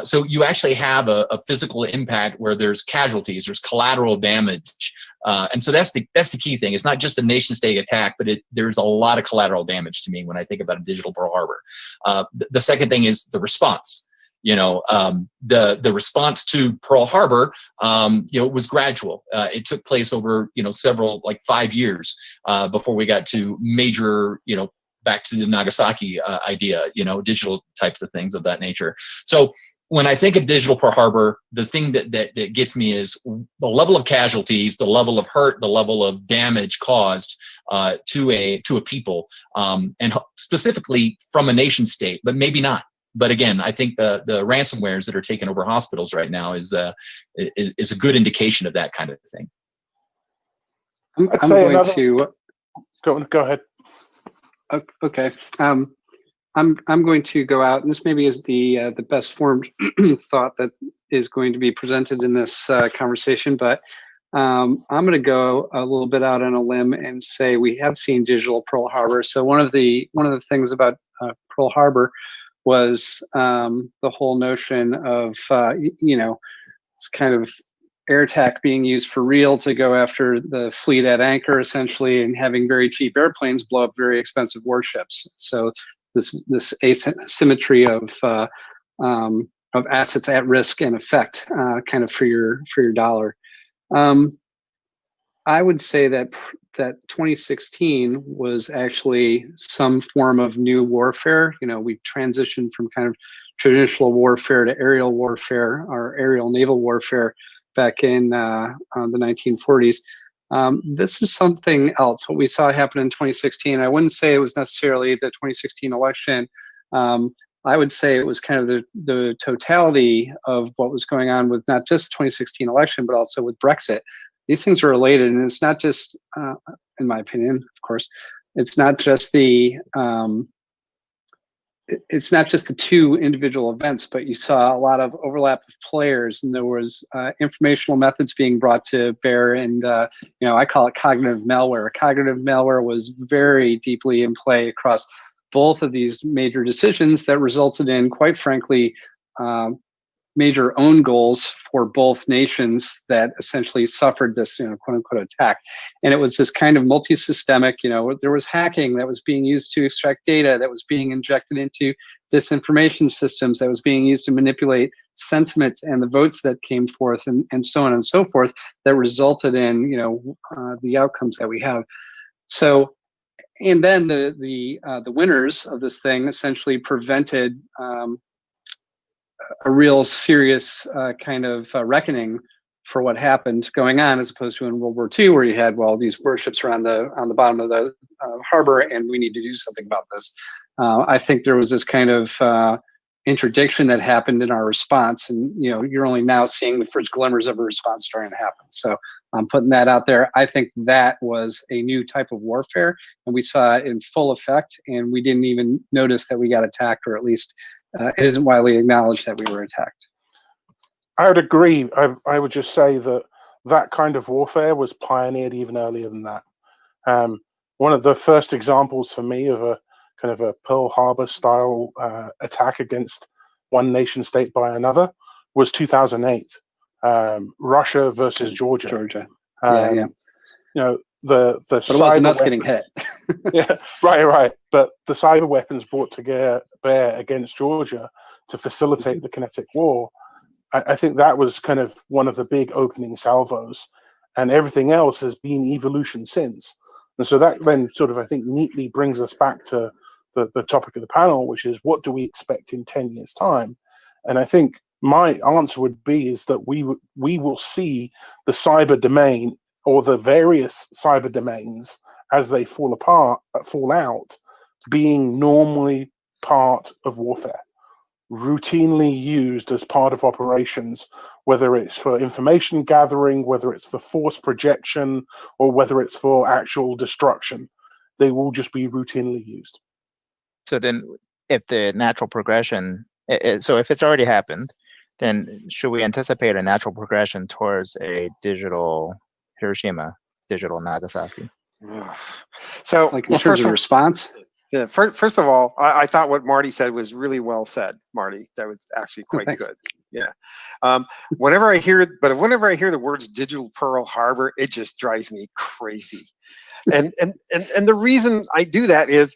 So you actually have a physical impact where there's casualties, there's collateral damage. And so that's the key thing. It's not just a nation state attack, but there's a lot of collateral damage to me when I think about a digital Pearl Harbor. The second thing is the response. The response to Pearl Harbor, was gradual. It took place over, several, 5 years before we got to major, back to the Nagasaki idea, digital types of things of that nature. So when I think of digital Pearl Harbor, the thing that gets me is the level of casualties, the level of hurt, the level of damage caused to a people, and specifically from a nation state, but maybe not. But again, I think the ransomwares that are taking over hospitals right now is a good indication of that kind of thing. I'd say another. Go ahead. Okay. I'm going to go out, and this maybe is the best formed thought that is going to be presented in this conversation, but I'm going to go a little bit out on a limb and say we have seen digital Pearl Harbor. So one of the things about Pearl Harbor was the whole notion of it's kind of air attack being used for real to go after the fleet at anchor, essentially, and having very cheap airplanes blow up very expensive warships. So this asymmetry of assets at risk and effect, kind of for your dollar. I would say that 2016 was actually some form of new warfare. We transitioned from kind of traditional warfare to aerial warfare, or aerial naval warfare, back in the 1940s. This is something else. What we saw happen in 2016, I wouldn't say it was necessarily the 2016 election. I would say it was kind of the totality of what was going on with not just 2016 election, but also with Brexit. These things are related, and it's not just, in my opinion, of course, it's not just the two individual events, but you saw a lot of overlap of players, and there was informational methods being brought to bear, and I call it cognitive malware. Cognitive malware was very deeply in play across both of these major decisions that resulted in, quite frankly, major own goals for both nations that essentially suffered this, quote unquote attack. And it was this kind of multi-systemic, there was hacking that was being used to extract data, that was being injected into disinformation systems, that was being used to manipulate sentiment and the votes that came forth, and so on and so forth, that resulted in, the outcomes that we have. So, and then the winners of this thing essentially prevented a real serious kind of reckoning for what happened going on, as opposed to in World War II, where you had, well, these warships are on the bottom of the harbor, and we need to do something about this. I think there was this kind of interdiction that happened in our response, and you're only now seeing the first glimmers of a response starting to happen. So I'm putting that out there. I think that was a new type of warfare, and we saw it in full effect, and we didn't even notice that we got attacked, or at least it isn't widely acknowledged that we were attacked. I would agree. I would just say that that kind of warfare was pioneered even earlier than that. One of the first examples for me of a kind of a Pearl Harbor style attack against one nation state by another was 2008, Russia versus Georgia. Yeah. The but it wasn't us getting hit. Yeah, right. But the cyber weapons brought to bear against Georgia to facilitate the kinetic war, I think that was kind of one of the big opening salvos, and everything else has been evolution since. And so that then sort of, I think, neatly brings us back to the topic of the panel, which is, what do we expect in 10 years' time? And I think my answer would be is that we will see the cyber domain, or the various cyber domains as they fall out, being normally part of warfare, routinely used as part of operations, whether it's for information gathering, whether it's for force projection, or whether it's for actual destruction. They will just be routinely used. So then, if the natural progression, so if it's already happened, then should we anticipate a natural progression towards a digital Hiroshima, digital Nagasaki? So, like in terms of response? Yeah. First of all, I thought what Marty said was really well said, Marty. That was actually quite good. Yeah. Whenever I hear the words digital Pearl Harbor, it just drives me crazy. And the reason I do that is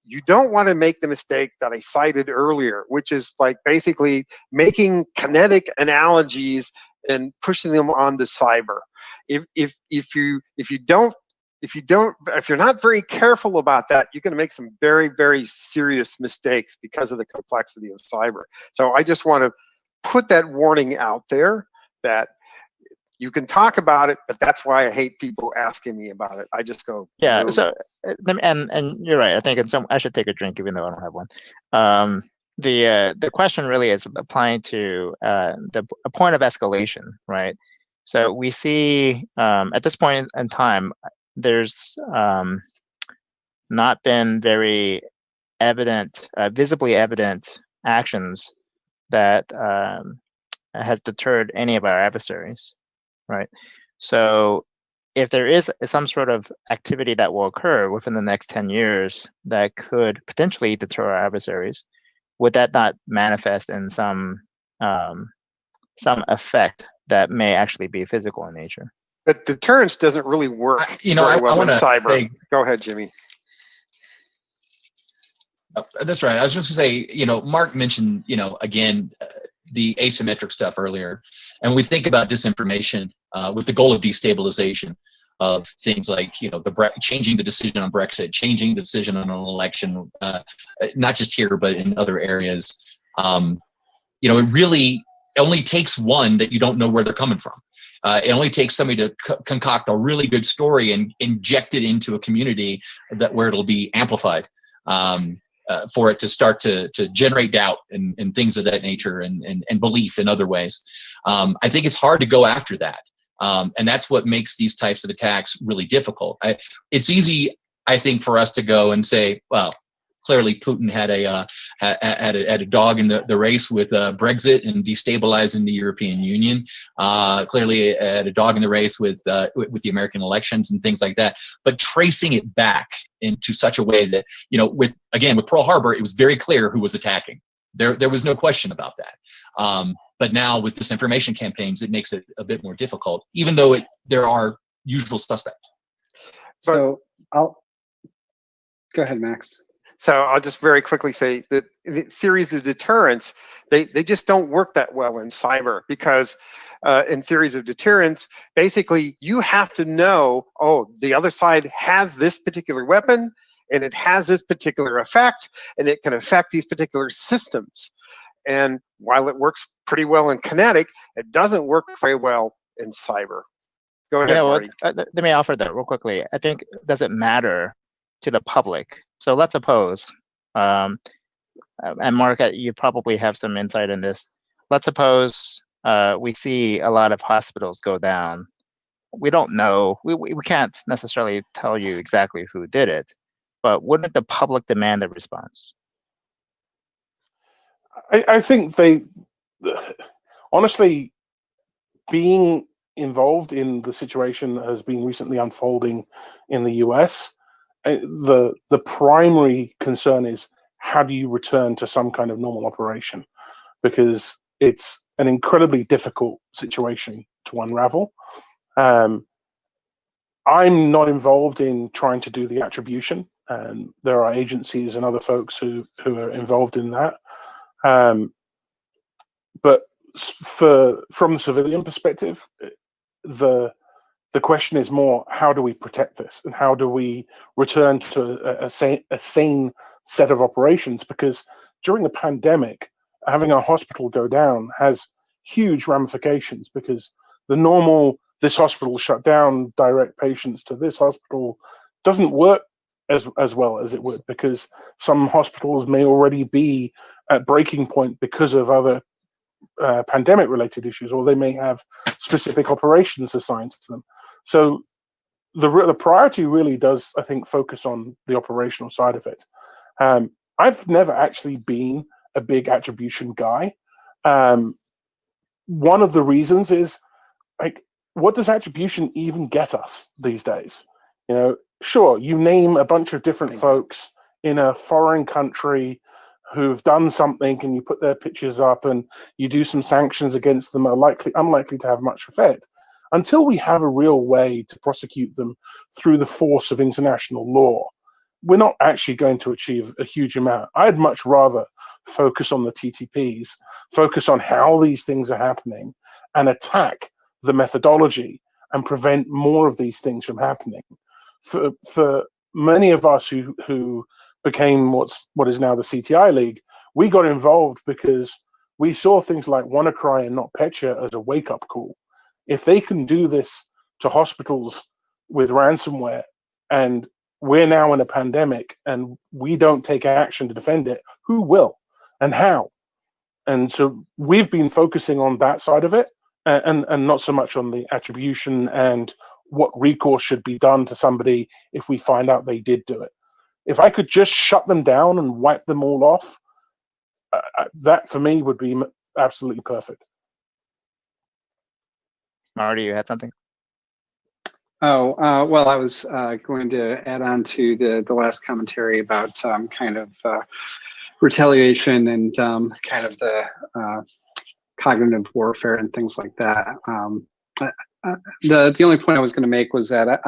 you don't want to make the mistake that I cited earlier, which is like basically making kinetic analogies and pushing them onto cyber. If you're not very careful about that, you're going to make some very, very serious mistakes because of the complexity of cyber. So I just want to put that warning out there that you can talk about it, but that's why I hate people asking me about it. I just go, yeah. no. So and you're right. I think I should take a drink even though I don't have one. The question really is applying to a point of escalation, right? So we see at this point in time, there's not been very evident, visibly evident actions that has deterred any of our adversaries, right? So if there is some sort of activity that will occur within the next 10 years that could potentially deter our adversaries, would that not manifest in some effect that may actually be physical in nature? But deterrence doesn't really work very well in cyber. Go ahead, Jimmy. That's right. I was just going to say, Mark mentioned, again, the asymmetric stuff earlier, and we think about disinformation with the goal of destabilization of things like, changing the decision on Brexit, changing the decision on an election, not just here, but in other areas. It really only takes one that you don't know where they're coming from. It only takes somebody to concoct a really good story and inject it into a community where it'll be amplified for it to start to generate doubt and things of that nature and belief in other ways. I think it's hard to go after that. And that's what makes these types of attacks really difficult. It's easy, I think, for us to go and say, well, clearly Putin had a dog in the race with Brexit and destabilizing the European Union. Clearly had a dog in the race with the American elections and things like that. But tracing it back into such a way that, with Pearl Harbor, it was very clear who was attacking. There was no question about that. But now with disinformation campaigns, it makes it a bit more difficult, even though there are usual suspects. So go ahead, Max. So I'll just very quickly say that the theories of deterrence, they just don't work that well in cyber, because in theories of deterrence, basically you have to know, the other side has this particular weapon and it has this particular effect and it can affect these particular systems. And while it works pretty well in kinetic, it doesn't work very well in cyber. Go ahead, Marty. Let me offer that real quickly. I think it doesn't matter to the public. So let's suppose, and Mark, you probably have some insight in this. Let's suppose we see a lot of hospitals go down. We don't know, we can't necessarily tell you exactly who did it, but wouldn't the public demand a response? I think honestly, being involved in the situation that has been recently unfolding in the US, the primary concern is how do you return to some kind of normal operation? Because it's an incredibly difficult situation to unravel. I'm not involved in trying to do the attribution, and there are agencies and other folks who are involved in that. But from the civilian perspective, the question is more, how do we protect this, and how do we return to a sane set of operations? Because during the pandemic, having a hospital go down has huge ramifications, because the normal, this hospital shut down, direct patients to this hospital, doesn't work as well as it would, because some hospitals may already be at breaking point because of other pandemic-related issues, or they may have specific operations assigned to them. So the priority really does, I think, focus on the operational side of it. I've never actually been a big attribution guy. One of the reasons is, like, what does attribution even get us these days? You know, sure, you name a bunch of different folks in a foreign country who've done something, and you put their pictures up and you do some sanctions against them, are unlikely to have much effect until we have a real way to prosecute them through the force of international law. We're not actually going to achieve a huge amount. I'd much rather focus on the TTPs, focus on how these things are happening, and attack the methodology and prevent more of these things from happening. For many of us who became what is now the CTI League, we got involved because we saw things like WannaCry and NotPetya as a wake-up call. If they can do this to hospitals with ransomware, and we're now in a pandemic and we don't take action to defend it, who will and how? And so we've been focusing on that side of it, and not so much on the attribution and what recourse should be done to somebody if we find out they did do it. If I could just shut them down and wipe them all off, that for me would be absolutely perfect. Marty, you had something? Oh, well, I was going to add on to the last commentary about kind of retaliation and kind of the cognitive warfare and things like that. The only point I was going to make was that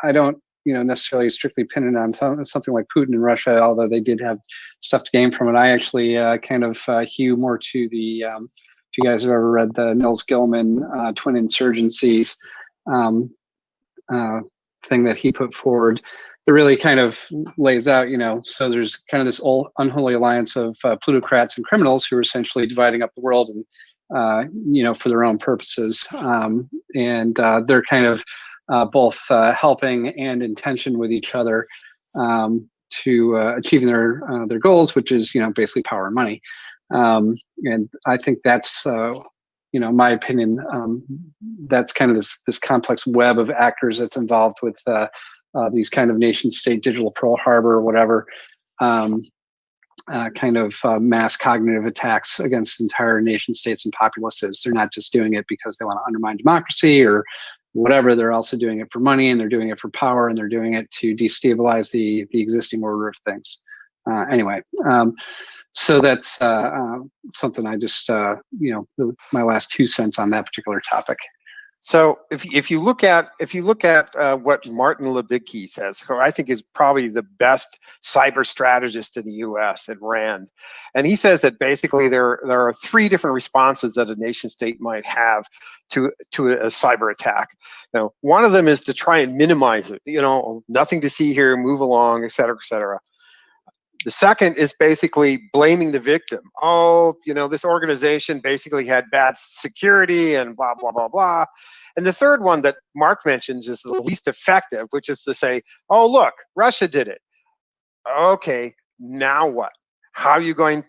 I don't necessarily strictly pin it on something like Putin and Russia, although they did have stuff to gain from it. I actually kind of hew more to the, if you guys have ever read the Nils Gilman Twin Insurgencies thing that he put forward, it really kind of lays out, so there's kind of this old unholy alliance of plutocrats and criminals who are essentially dividing up the world and, for their own purposes. And they're kind of both helping and in tension with each other to achieving their goals, which is basically power and money. And I think that's my opinion. That's kind of this complex web of actors that's involved with these kind of nation state digital Pearl Harbor or whatever. Kind of mass cognitive attacks against entire nation states and populaces. They're not just doing it because they want to undermine democracy or whatever. They're also doing it for money, and they're doing it for power, and they're doing it to destabilize the existing order of things. Anyway, so that's something I just my last 2 cents on that particular topic. So if you look at what Martin Lebicki says, who I think is probably the best cyber strategist in the U.S. at RAND, and he says that basically there are 3 different responses that a nation state might have to a cyber attack. Now, one of them is to try and minimize it. Nothing to see here, move along, et cetera, et cetera. The second is basically blaming the victim. Oh, this organization basically had bad security and blah, blah, blah, blah. And the third one that Mark mentions is the least effective, which is to say, oh, look, Russia did it. Okay, now what? How are you going?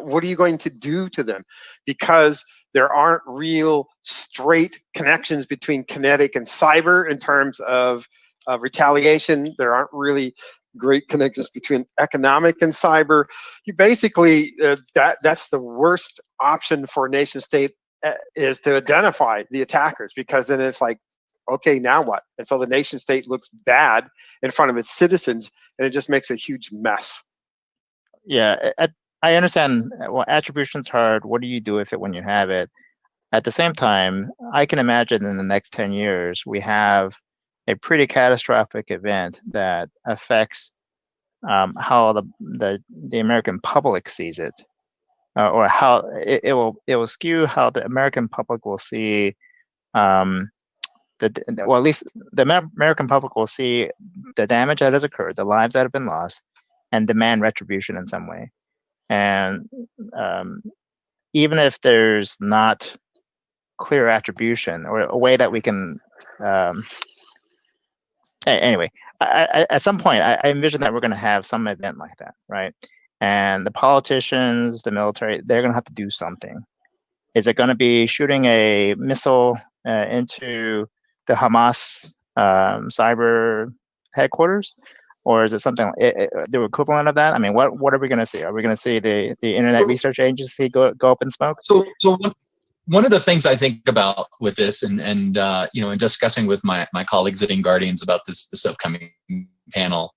What are you going to do to them? Because there aren't real straight connections between kinetic and cyber in terms of retaliation. There aren't really great connections between economic and cyber. You basically that's the worst option for a nation state is to identify the attackers, because then it's like, okay, now what? And so the nation state looks bad in front of its citizens, and it just makes a huge mess. Yeah, I understand. Well, attribution's hard. What do you do with it when you have it? At the same time, I can imagine in the next 10 years, we have a pretty catastrophic event that affects how the American public sees it, or how it will skew how the American public will see well, at least the American public will see the damage that has occurred, the lives that have been lost, and demand retribution in some way. And even if there's not clear attribution or a way that we can, anyway, at some point, I envision that we're going to have some event like that, right? And the politicians, the military, they're going to have to do something. Is it going to be shooting a missile into the Hamas cyber headquarters? Or is it something the equivalent of that? I mean, what are we going to see? Are we going to see the Internet Research Agency go up in smoke? So one of the things I think about with this, and in discussing with my colleagues at InGuardians about this upcoming panel,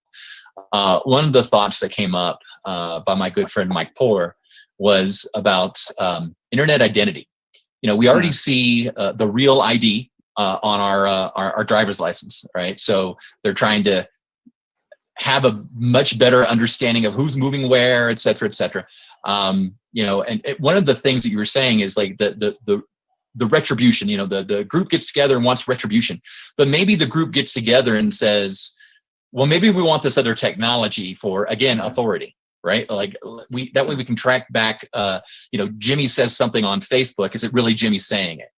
one of the thoughts that came up by my good friend Mike Poor was about internet identity. We already see the real ID on our driver's license, right? So they're trying to have a much better understanding of who's moving where, et cetera, et cetera. And one of the things that you were saying is like the retribution. The group gets together and wants retribution, but maybe the group gets together and says, well, maybe we want this other technology for, again, authority, right? Like that way we can track back. Jimmy says something on Facebook. Is it really Jimmy saying it?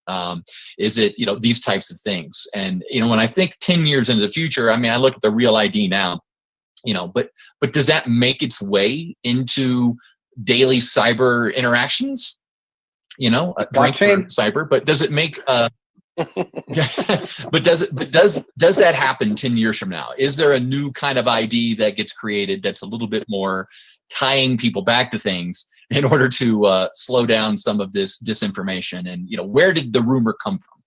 Is it these types of things? And when I think 10 years into the future, I mean, I look at the real ID now. But does that make its way into daily cyber interactions? A drink for cyber, but does it make but does that happen 10 years from now? Is there a new kind of ID that gets created that's a little bit more tying people back to things in order to slow down some of this disinformation? And where did the rumor come from?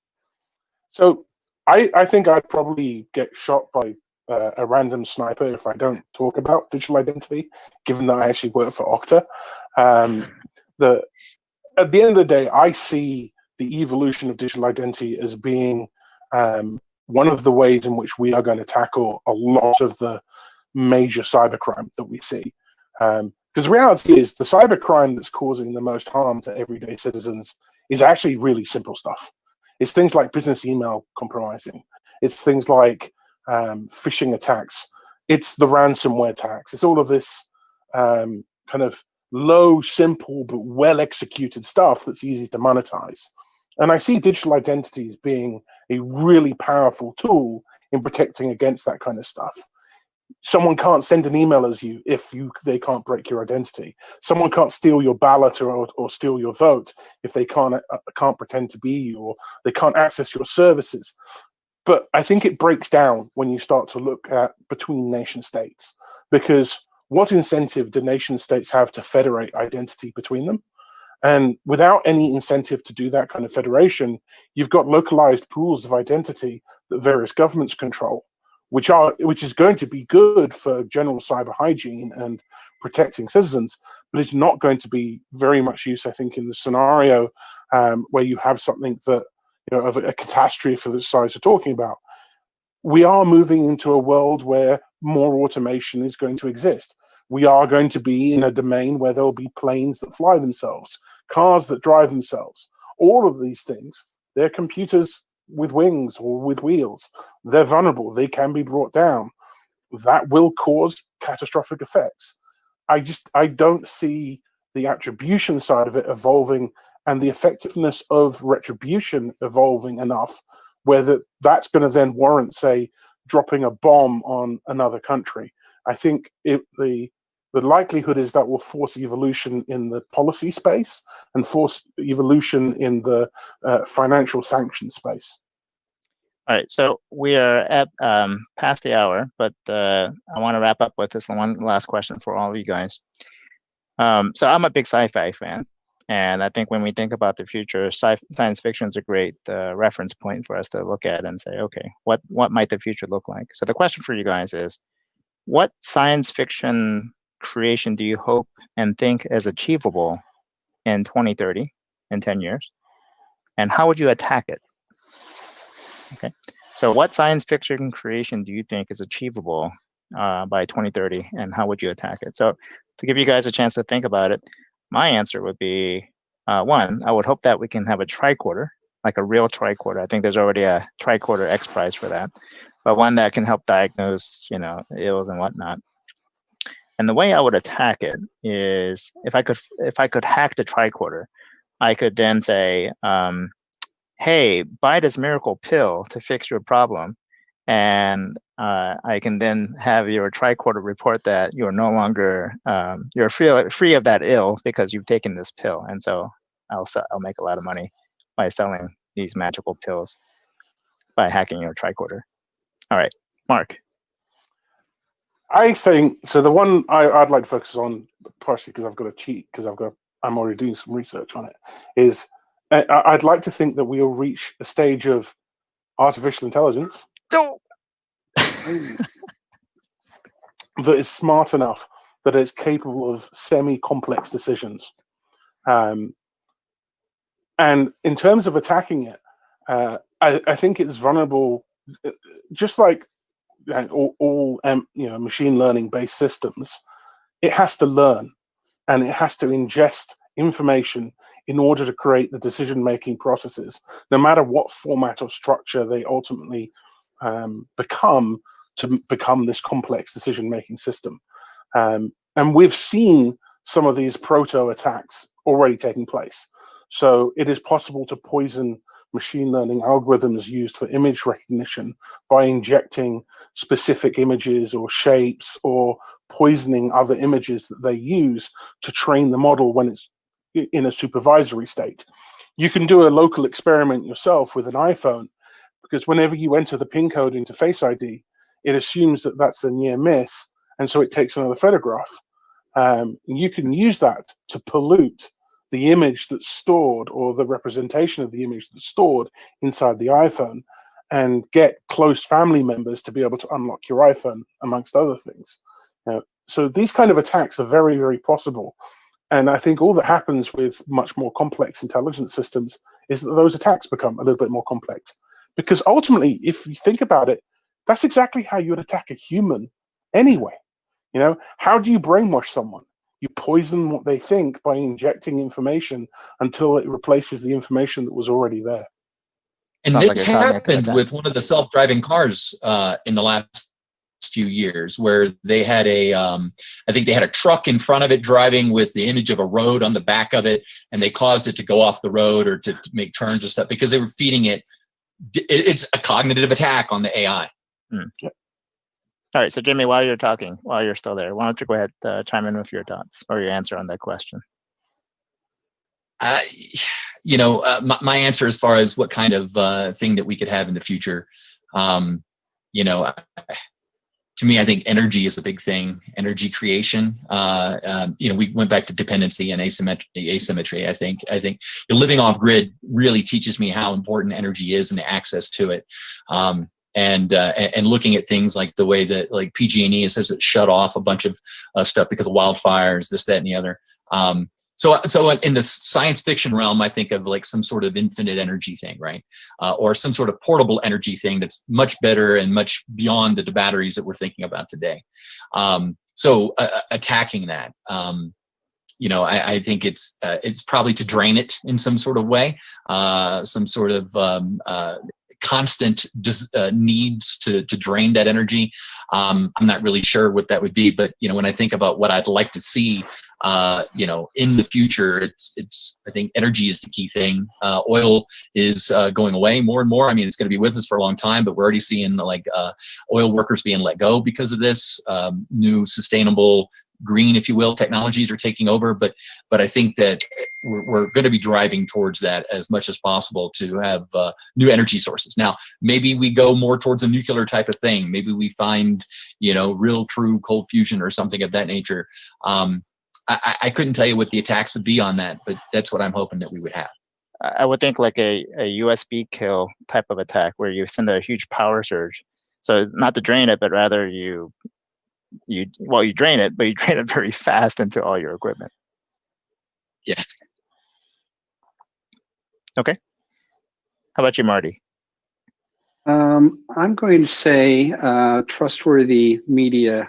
So I think I'd probably get shot by a random sniper if I don't talk about digital identity, given that I actually work for Okta. At the end of the day, I see the evolution of digital identity as being one of the ways in which we are going to tackle a lot of the major cybercrime that we see. Because the reality is the cybercrime that's causing the most harm to everyday citizens is actually really simple stuff. It's things like business email compromising. It's things like phishing attacks. It's the ransomware attacks. It's all of this kind of low, simple, but well-executed stuff that's easy to monetize. And I see digital identities being a really powerful tool in protecting against that kind of stuff. Someone can't send an email as you if they can't break your identity. Someone can't steal your ballot or steal your vote if they can't pretend to be you, or they can't access your services. But I think it breaks down when you start to look at between nation states, because what incentive do nation states have to federate identity between them? And without any incentive to do that kind of federation, you've got localized pools of identity that various governments control, which is going to be good for general cyber hygiene and protecting citizens, but it's not going to be very much use, I think, in the scenario where you have something that, of a catastrophe for the size we're talking about. We are moving into a world where more automation is going to exist. We are going to be in a domain where there'll be planes that fly themselves, cars that drive themselves. All of these things, they're computers with wings or with wheels. They're vulnerable. They can be brought down. That will cause catastrophic effects. I don't see the attribution side of it evolving and the effectiveness of retribution evolving enough where that's going to then warrant, say, dropping a bomb on another country. I think the likelihood is that will force evolution in the policy space and force evolution in the financial sanction space. All right, so we are at past the hour, but I want to wrap up with this one last question for all of you guys. So I'm a big sci-fi fan, and I think when we think about the future, science fiction is a great reference point for us to look at and say, okay, what might the future look like? So the question for you guys is, what science fiction creation do you hope and think is achievable in 2030, in 10 years? And how would you attack it? Okay, so what science fiction creation do you think is achievable by 2030, and how would you attack it? So to give you guys a chance to think about it, my answer would be, one, I would hope that we can have a tricorder, like a real tricorder. I think there's already a tricorder X Prize for that, but one that can help diagnose, ills and whatnot. And the way I would attack it is, if I could hack the tricorder, I could then say, hey, buy this miracle pill to fix your problem. And I can then have your tricorder report that you're no longer, you're free of that ill because you've taken this pill. And so I'll make a lot of money by selling these magical pills by hacking your tricorder. All right, Mark. I think, so the one I'd like to focus on, partially because I've got to cheat, because I'm already doing some research on it, is I'd like to think that we'll reach a stage of artificial intelligence that is smart enough that it's capable of semi-complex decisions. And in terms of attacking it, I think it's vulnerable, just like all machine learning based systems. It has to learn, and it has to ingest information in order to create the decision-making processes, no matter what format or structure they ultimately become this complex decision-making system. And we've seen some of these proto-attacks already taking place. So it is possible to poison machine learning algorithms used for image recognition by injecting specific images or shapes, or poisoning other images that they use to train the model when it's in a supervisory state. You can do a local experiment yourself with an iPhone, because whenever you enter the PIN code into Face ID, it assumes that that's a near miss, and so it takes another photograph. You can use that to pollute the image that's stored, or the representation of the image that's stored inside the iPhone, and get close family members to be able to unlock your iPhone, amongst other things. So these kind of attacks are very, very possible. And I think all that happens with much more complex intelligence systems is that those attacks become a little bit more complex. Because ultimately, if you think about it, that's exactly how you would attack a human anyway. How do you brainwash someone? You poison what they think by injecting information until it replaces the information that was already there. And this happened with one of the self-driving cars in the last few years, where they had I think they had a truck in front of it driving with the image of a road on the back of it, and they caused it to go off the road or to make turns and stuff because they were feeding it. It's a cognitive attack on the AI. Yeah. All right, so Jimmy, while you're still there, why don't you go ahead, chime in with your thoughts or your answer on that question? My answer as far as what kind of thing that we could have in the future, to me, I think energy is a big thing. Energy creation. We went back to dependency and asymmetry. I think living off grid really teaches me how important energy is and the access to it. And looking at things like the way that like PG&E says it shut off a bunch of stuff because of wildfires, this, that, and the other. So in the science fiction realm, I think of like some sort of infinite energy thing, right? Or some sort of portable energy thing that's much better and much beyond the batteries that we're thinking about today. So attacking that, I think it's probably to drain it in some sort of way, some sort of constant needs to drain that energy. I'm not really sure what that would be, but when I think about what I'd like to see, in the future, it's I think energy is the key thing. Oil is going away more and more. I mean, it's going to be with us for a long time, but we're already seeing oil workers being let go because of this. New sustainable green, if you will, technologies are taking over, but I think that we're going to be driving towards that as much as possible to have new energy sources. Now, maybe we go more towards a nuclear type of thing. Maybe we find, real true cold fusion or something of that nature. I couldn't tell you what the attacks would be on that, but that's what I'm hoping that we would have. I would think like a USB kill type of attack where you send a huge power surge. So it's not to drain it, but rather you drain it, but you drain it very fast into all your equipment. Yeah. Okay. How about you, Marty? I'm going to say trustworthy media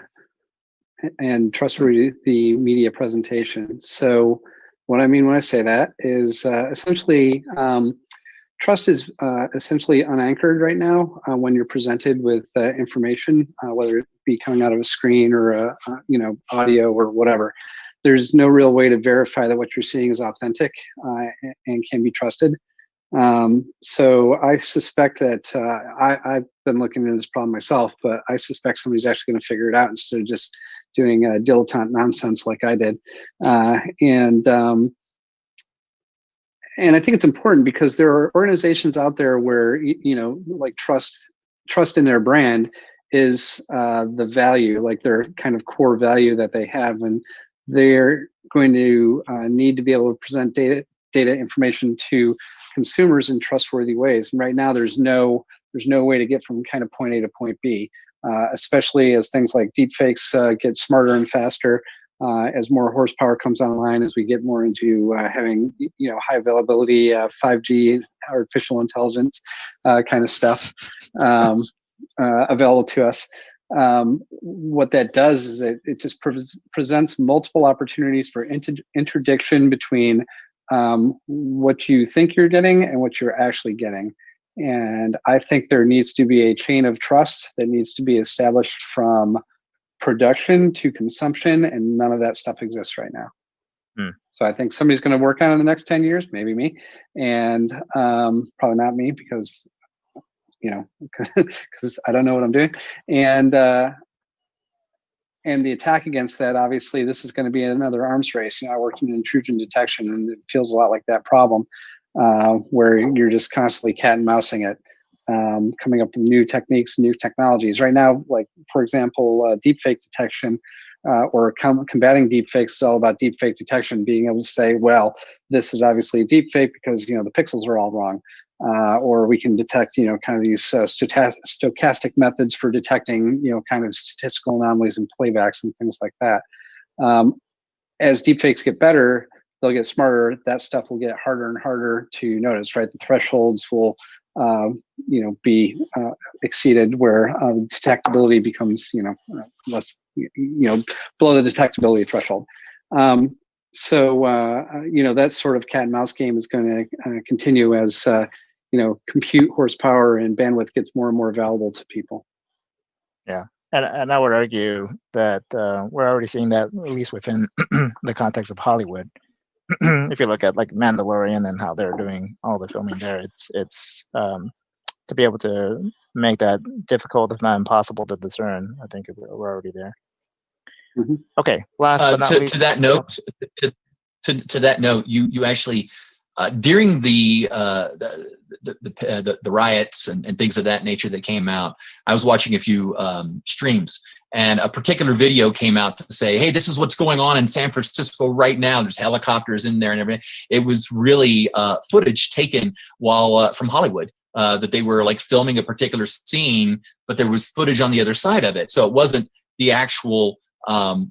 and trustworthy media presentation. So what I mean when I say that is essentially trust is essentially unanchored right now when you're presented with information, whether it be coming out of a screen or audio or whatever. There's no real way to verify that what you're seeing is authentic and can be trusted. So I suspect that I've been looking into this problem myself, but I suspect somebody's actually going to figure it out instead of just doing dilettante nonsense like I did. And I think it's important because there are organizations out there where, like trust in their brand is the value, like their kind of core value that they have. And they're going to need to be able to present data information to consumers in trustworthy ways. And right now, there's no way to get from kind of point A to point B, especially as things like deepfakes get smarter and faster. As more horsepower comes online, as we get more into having high availability 5G artificial intelligence kind of stuff available to us, what that does is it just presents multiple opportunities for interdiction between what you think you're getting and what you're actually getting. And I think there needs to be a chain of trust that needs to be established from production to consumption, and none of that stuff exists right now. So I think somebody's going to work on it in the next 10 years, maybe me, and probably not me because because I don't know what I'm doing. And the attack against that, obviously, this is going to be another arms race. I worked in intrusion detection, and it feels a lot like that problem where you're just constantly cat and mousing it. Coming up with new techniques, new technologies. Right now, like for example, deepfake detection or combating deepfakes is all about deepfake detection, being able to say, well, this is obviously a deepfake because the pixels are all wrong, or we can detect kind of these stochastic methods for detecting kind of statistical anomalies and playbacks and things like that. As deepfakes get better, they'll get smarter. That stuff will get harder and harder to notice. Right, the thresholds will be exceeded where detectability becomes, less, below the detectability threshold. So that sort of cat and mouse game is going to continue as, compute horsepower and bandwidth gets more and more available to people. Yeah. And I would argue that we're already seeing that, at least within the context of Hollywood. If you look at like Mandalorian and how they're doing all the filming there, it's to be able to make that difficult, if not impossible, to discern. I think we're already there. Mm-hmm. Okay. Last but not least, to that note, you actually during the riots and things of that nature that came out, I was watching a few streams, and a particular video came out to say, hey, this is what's going on in San Francisco right now. There's helicopters in there and everything. It was really footage taken while from Hollywood that they were like filming a particular scene, but there was footage on the other side of it. So it wasn't the actual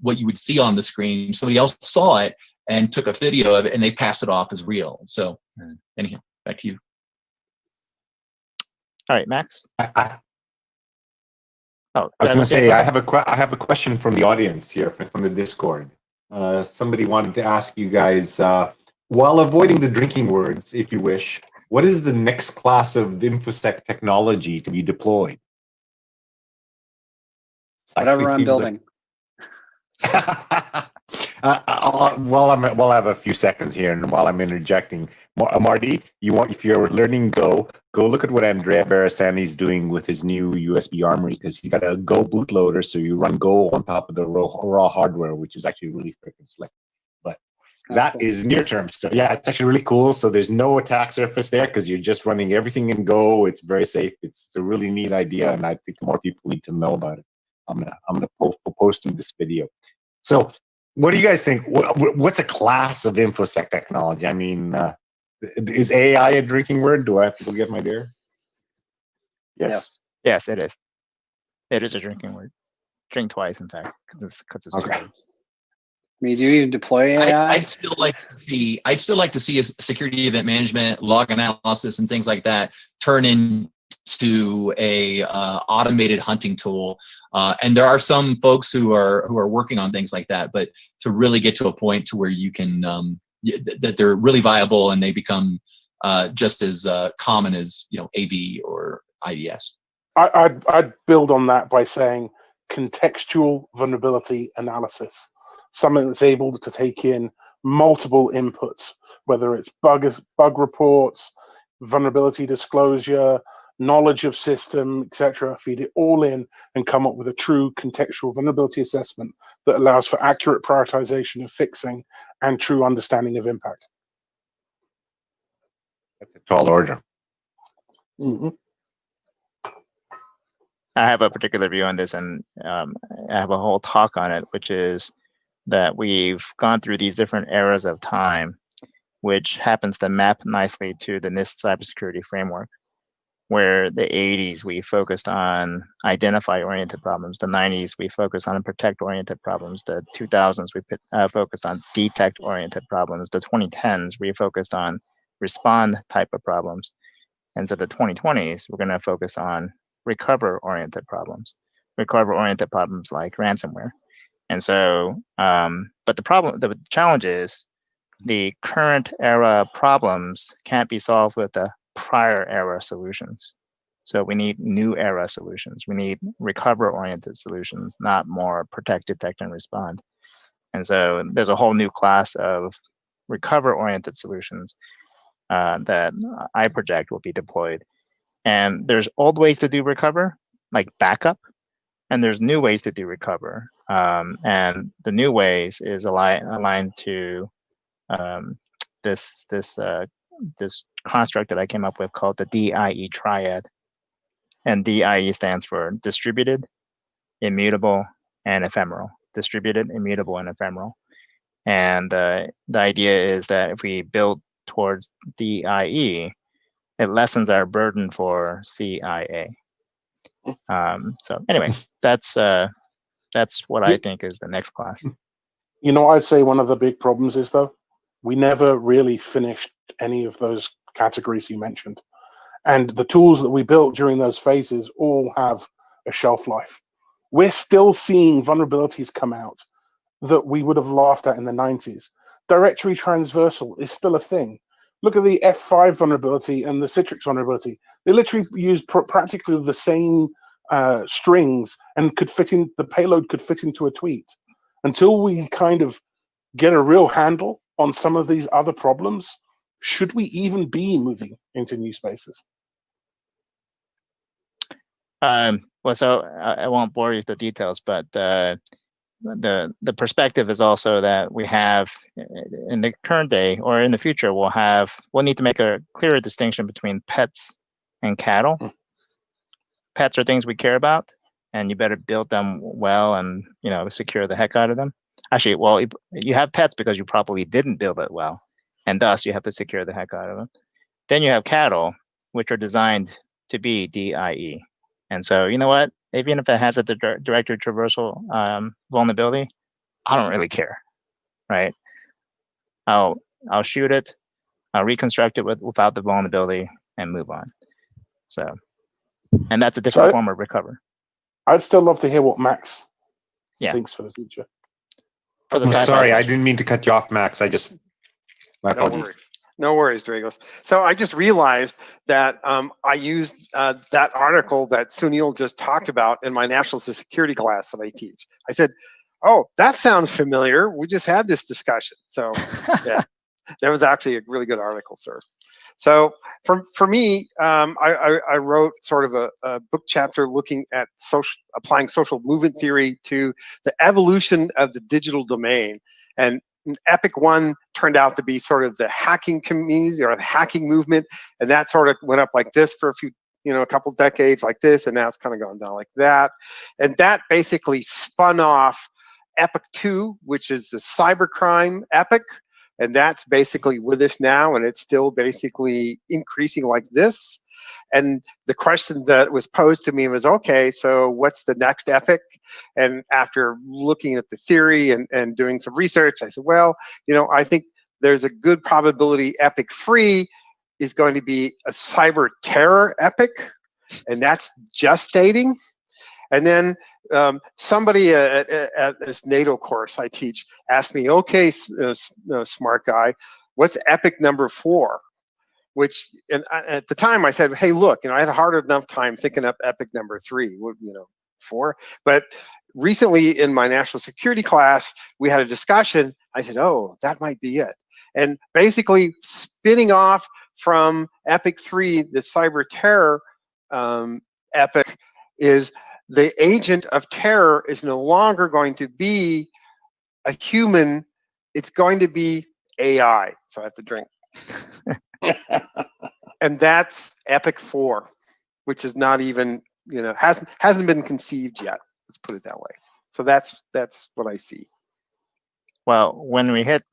what you would see on the screen. Somebody else saw it and took a video of it, and they passed it off as real. So anyhow, back to you. All right, Max. I was going to say I have a question from the audience here from the Discord. Somebody wanted to ask you guys, while avoiding the drinking words, if you wish, what is the next class of Infosec technology to be deployed? Whatever I'm building. While I have a few seconds here, and while I'm interjecting, Marty, if you're learning Go, go look at what Andrea Barasani's doing with his new USB Armory, because he's got a Go bootloader, so you run Go on top of the raw hardware, which is actually really freaking slick. But that cool. is near-term stuff. Yeah, it's actually really cool. So there's no attack surface there because you're just running everything in Go. It's very safe. It's a really neat idea, and I think more people need to know about it. I'm gonna post this video. So, what do you guys think? What's a class of InfoSec technology? I mean, is AI a drinking word? Do I have to go get my beer? Yes. Yes, it is. It is a drinking word. Drink twice, in fact, because it's Okay. 2 words. I mean, do you even deploy AI? I'd still like to see a security event management, log analysis, and things like that turn into a automated hunting tool. And there are some folks who are working on things like that, but to really get to a point to where you can that they're really viable and they become just as common as AV or IDS. I'd build on that by saying contextual vulnerability analysis. Something that's able to take in multiple inputs, whether it's bug reports, vulnerability disclosure, knowledge of system, etc. Feed it all in and come up with a true contextual vulnerability assessment that allows for accurate prioritization of fixing and true understanding of impact. That's a tall order. Mm-hmm. I have a particular view on this, and I have a whole talk on it, which is that we've gone through these different eras of time, which happens to map nicely to the NIST cybersecurity framework, where the 80s we focused on identify-oriented problems, the 90s we focused on protect-oriented problems, the 2000s we focused on detect-oriented problems, the 2010s we focused on respond type of problems, and so the 2020s we're going to focus on recover-oriented problems like ransomware. And so, but the challenge is the current era problems can't be solved with the prior era solutions. So we need new era solutions. We need recover-oriented solutions, not more protect, detect, and respond. And so there's a whole new class of recover-oriented solutions that I project will be deployed. And there's old ways to do recover, like backup, and there's new ways to do recover. And the new ways is aligned to this construct that I came up with called the Die Triad. And DIE stands for distributed, immutable, and ephemeral. Distributed, immutable, and ephemeral. And the idea is that if we build towards DIE, it lessens our burden for CIA. So anyway, that's what I think is the next class. You know, I'd say one of the big problems is, though, we never really finished any of those categories you mentioned. And the tools that we built during those phases all have a shelf life. We're still seeing vulnerabilities come out that we would have laughed at in the 90s. Directory transversal is still a thing. Look at the F5 vulnerability and the Citrix vulnerability. They literally used practically the same strings and the payload could fit into a tweet. Until we kind of get a real handle on some of these other problems, should we even be moving into new spaces? Well, so I won't bore you with the details, but the perspective is also that we have in the current day or in the future we'll need to make a clearer distinction between pets and cattle. Pets are things we care about, and you better build them well and secure the heck out of them. Actually, well, you have pets because you probably didn't build it well, and thus you have to secure the heck out of them. Then you have cattle, which are designed to be DIE. And so, you know what? Even if it has a directory traversal vulnerability, I don't really care, right? I'll shoot it, I'll reconstruct it without the vulnerability, and move on. So, and that's a different form of recover. I'd still love to hear what Max thinks for the future. Sorry, I didn't mean to cut you off, Max. My apologies. No worries, Dragos. So I just realized that I used that article that Sounil just talked about in my national security class that I teach. I said, oh, that sounds familiar. We just had this discussion. So yeah, that was actually a really good article, sir. So for me, I wrote sort of a book chapter looking at applying social movement theory to the evolution of the digital domain. And Epic 1 turned out to be sort of the hacking community or the hacking movement, and that sort of went up like this for a couple decades like this, and now it's kind of gone down like that. And that basically spun off Epic 2, which is the cybercrime epic, and that's basically with us now, and it's still basically increasing like this. And the question that was posed to me was, okay, so what's the next epic? And after looking at the theory and doing some research, I said, well, I think there's a good probability Epic 3 is going to be a cyber terror epic, and that's just dating. And then somebody at this NATO course I teach asked me, okay, smart guy, what's epic number 4? Which, and at the time I said, hey, look, I had a hard enough time thinking up epic number 3, 4. But recently in my national security class, we had a discussion. I said, oh, that might be it. And basically spinning off from epic 3, the cyber terror epic, is the agent of terror is no longer going to be a human. It's going to be AI. So I have to drink. And that's Epic 4, which is not even, hasn't been conceived yet. Let's put it that way. So that's what I see. Well, when we hit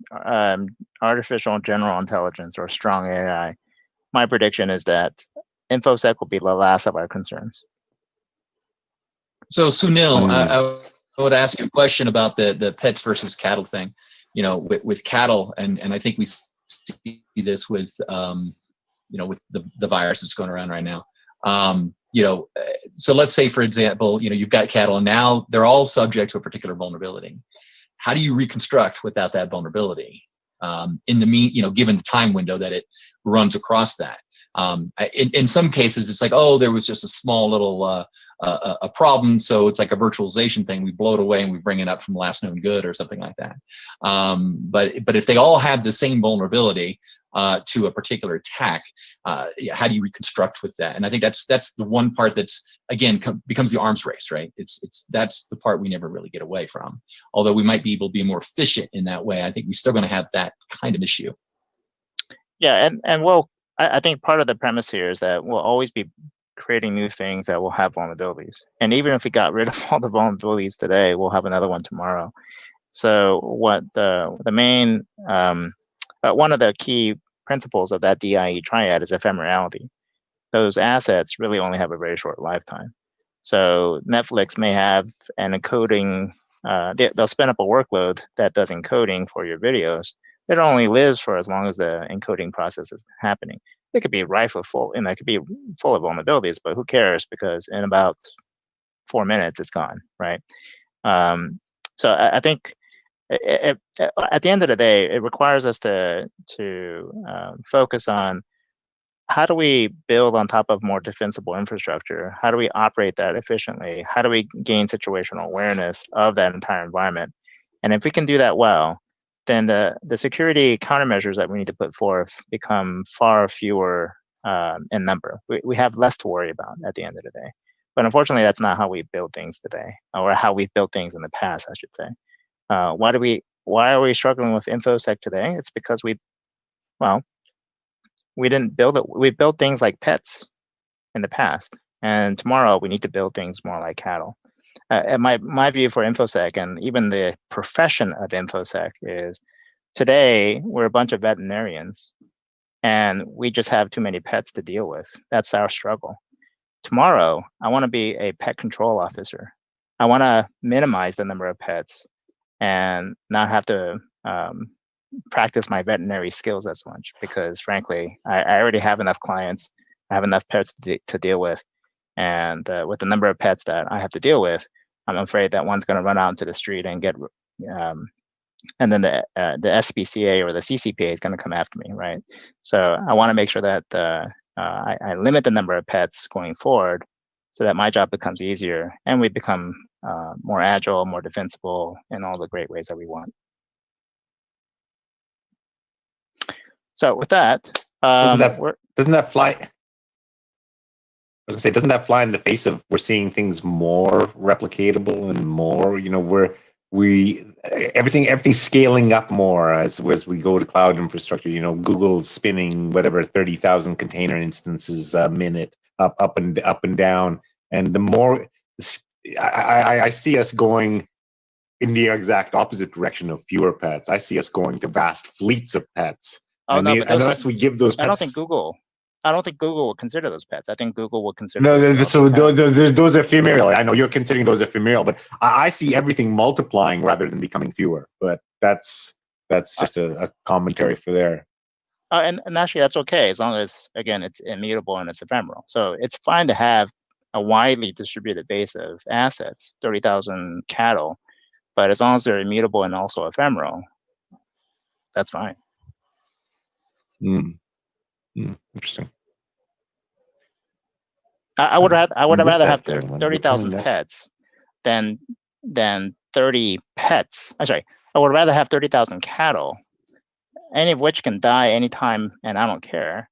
artificial general intelligence or strong AI, my prediction is that InfoSec will be the last of our concerns. So Sounil, I would ask you a question about the pets versus cattle thing. With cattle, and I think we see this with with the virus that's going around right now. So let's say, for example, you've got cattle, and now they're all subject to a particular vulnerability. How do you reconstruct without that vulnerability? In the given the time window that it runs across that. In some cases, it's like, oh, there was just a small little a problem, so it's like a virtualization thing. We blow it away and we bring it up from last known good or something like that. But if they all have the same vulnerability to a particular attack, how do you reconstruct with that? And I think that's the one part that's, again, becomes the arms race, right? That's the part we never really get away from. Although we might be able to be more efficient in that way, I think we're still going to have that kind of issue. Yeah, and well, I think part of the premise here is that we'll always be creating new things that will have vulnerabilities. And even if we got rid of all the vulnerabilities today, we'll have another one tomorrow. So what the main, one of the key principles of that Die Triad is ephemerality. Those assets really only have a very short lifetime. So Netflix may have an encoding, they'll spin up a workload that does encoding for your videos. It only lives for as long as the encoding process is happening. It could be rife with full, and it could be full of vulnerabilities, but who cares? Because in about 4 minutes, it's gone, right? So I think at the end of the day, it requires us to focus on how do we build on top of more defensible infrastructure? How do we operate that efficiently? How do we gain situational awareness of that entire environment? And if we can do that well, then the security countermeasures that we need to put forth become far fewer in number. We have less to worry about at the end of the day. But unfortunately, that's not how we build things today, or how we've built things in the past, I should say. Why are we struggling with InfoSec today? It's because we didn't build it. We built things like pets in the past, and tomorrow we need to build things more like cattle. And my view for InfoSec, and even the profession of InfoSec, is today we're a bunch of veterinarians, and we just have too many pets to deal with. That's our struggle. Tomorrow, I want to be a pet control officer. I want to minimize the number of pets and not have to practice my veterinary skills as much, because frankly, I already have enough clients. I have enough pets to deal with. And with the number of pets that I have to deal with, I'm afraid that one's going to run out into the street and get and then the SPCA or the CCPA is going to come after me, right? So I want to make sure that I limit the number of pets going forward, so that my job becomes easier and we become more agile, more defensible in all the great ways that we want. So with that, doesn't that fly? I was gonna say, doesn't that fly in the face of we're seeing things more replicatable and more, everything's scaling up more as we go to cloud infrastructure. Google's spinning whatever 30,000 container instances a minute up and down, and the more I see us going in the exact opposite direction of fewer pets. I see us going to vast fleets of pets. Oh, no, but unless we give those pets, I don't think Google will consider those pets. I think Google will consider. No, so those are ephemeral. I know you're considering those ephemeral, but I see everything multiplying rather than becoming fewer. But that's just a commentary for there. And actually, that's okay, as long as, again, it's immutable and it's ephemeral. So it's fine to have a widely distributed base of assets, 30,000 cattle, but as long as they're immutable and also ephemeral, that's fine. Interesting. I would rather have 30,000 pets than 30 pets. I'm sorry. I would rather have 30,000 cattle, any of which can die anytime, and I don't care,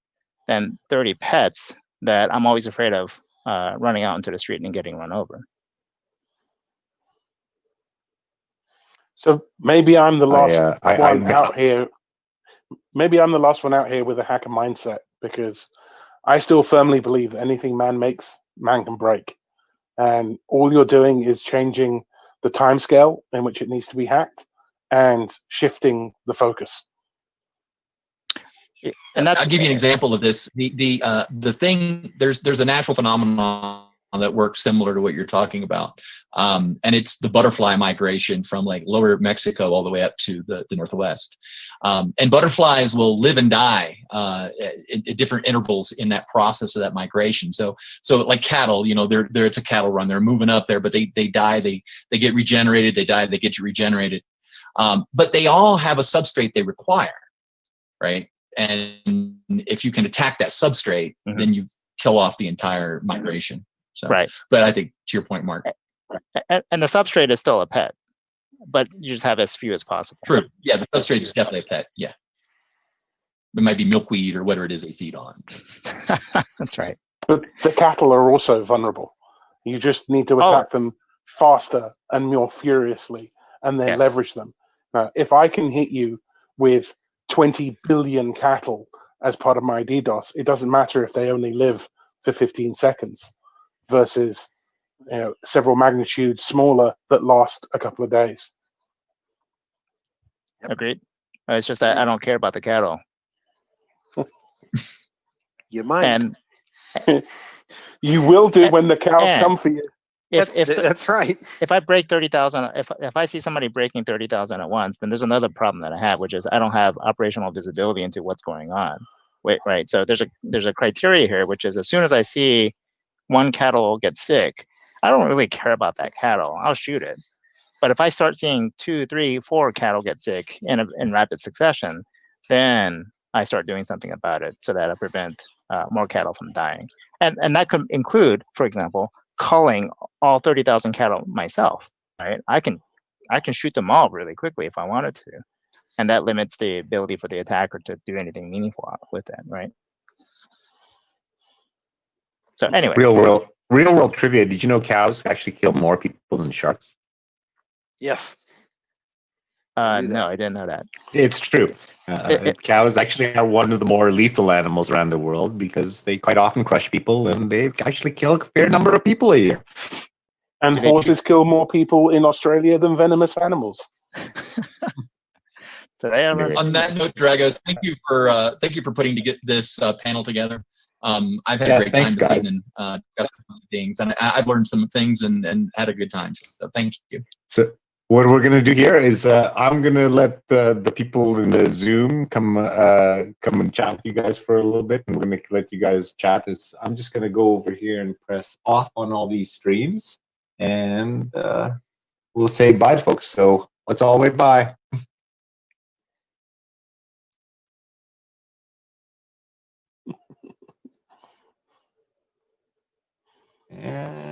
than 30 pets that I'm always afraid of running out into the street and getting run over. So maybe I'm the last one out here. Maybe I'm the last one out here with a hacker mindset, because I still firmly believe that anything man makes, man can break. And all you're doing is changing the timescale in which it needs to be hacked and shifting the focus. And I'll give you an example of this. The thing, there's a natural phenomenon that works similar to what you're talking about. And it's the butterfly migration from like lower Mexico all the way up to the Northwest. And butterflies will live and die at different intervals in that process of that migration. So like cattle, it's a cattle run. They're moving up there, but they die, they get regenerated, they die, they get regenerated. But they all have a substrate they require, right? And if you can attack that substrate, then you kill off the entire migration. So, right. But I think to your point, Mark. And the substrate is still a pet, but you just have as few as possible. True. Yeah, the substrate is definitely a pet. Yeah. It might be milkweed or whatever it is they feed on. That's right. But the cattle are also vulnerable. You just need to attack them faster and more furiously, and then leverage them. If I can hit you with 20 billion cattle as part of my DDoS, it doesn't matter if they only live for 15 seconds versus several magnitudes smaller that last a couple of days. Agreed. It's just that I don't care about the cattle. You might. And you will do when the cows come for you. That's right. If I break 30,000, if I see somebody breaking 30,000 at once, then there's another problem that I have, which is I don't have operational visibility into what's going on. Right. So there's a criteria here, which is as soon as I see one cattle get sick, I don't really care about that cattle. I'll shoot it. But if I start seeing 2, 3, 4 cattle get sick in rapid succession, then I start doing something about it so that I prevent more cattle from dying. And that could include, for example, culling all 30,000 cattle myself. Right? I can shoot them all really quickly if I wanted to, and that limits the ability for the attacker to do anything meaningful with that. Right? So anyway, real world trivia. Did you know cows actually kill more people than sharks? Yes. No, I didn't know that. It's true. Cows actually are one of the more lethal animals around the world because they quite often crush people, and they actually kill a fair number of people a year. And horses kill more people in Australia than venomous animals. So on that note, Dragos, thank you for putting this panel together. I've had a great time this evening discussing some things, and I've learned some things and had a good time. So thank you. So what we're going to do here is I'm going to let the people in the Zoom come and chat with you guys for a little bit, and we're going to let you guys chat. I'm just going to go over here and press off on all these streams, and we'll say bye to folks. So let's all wave bye.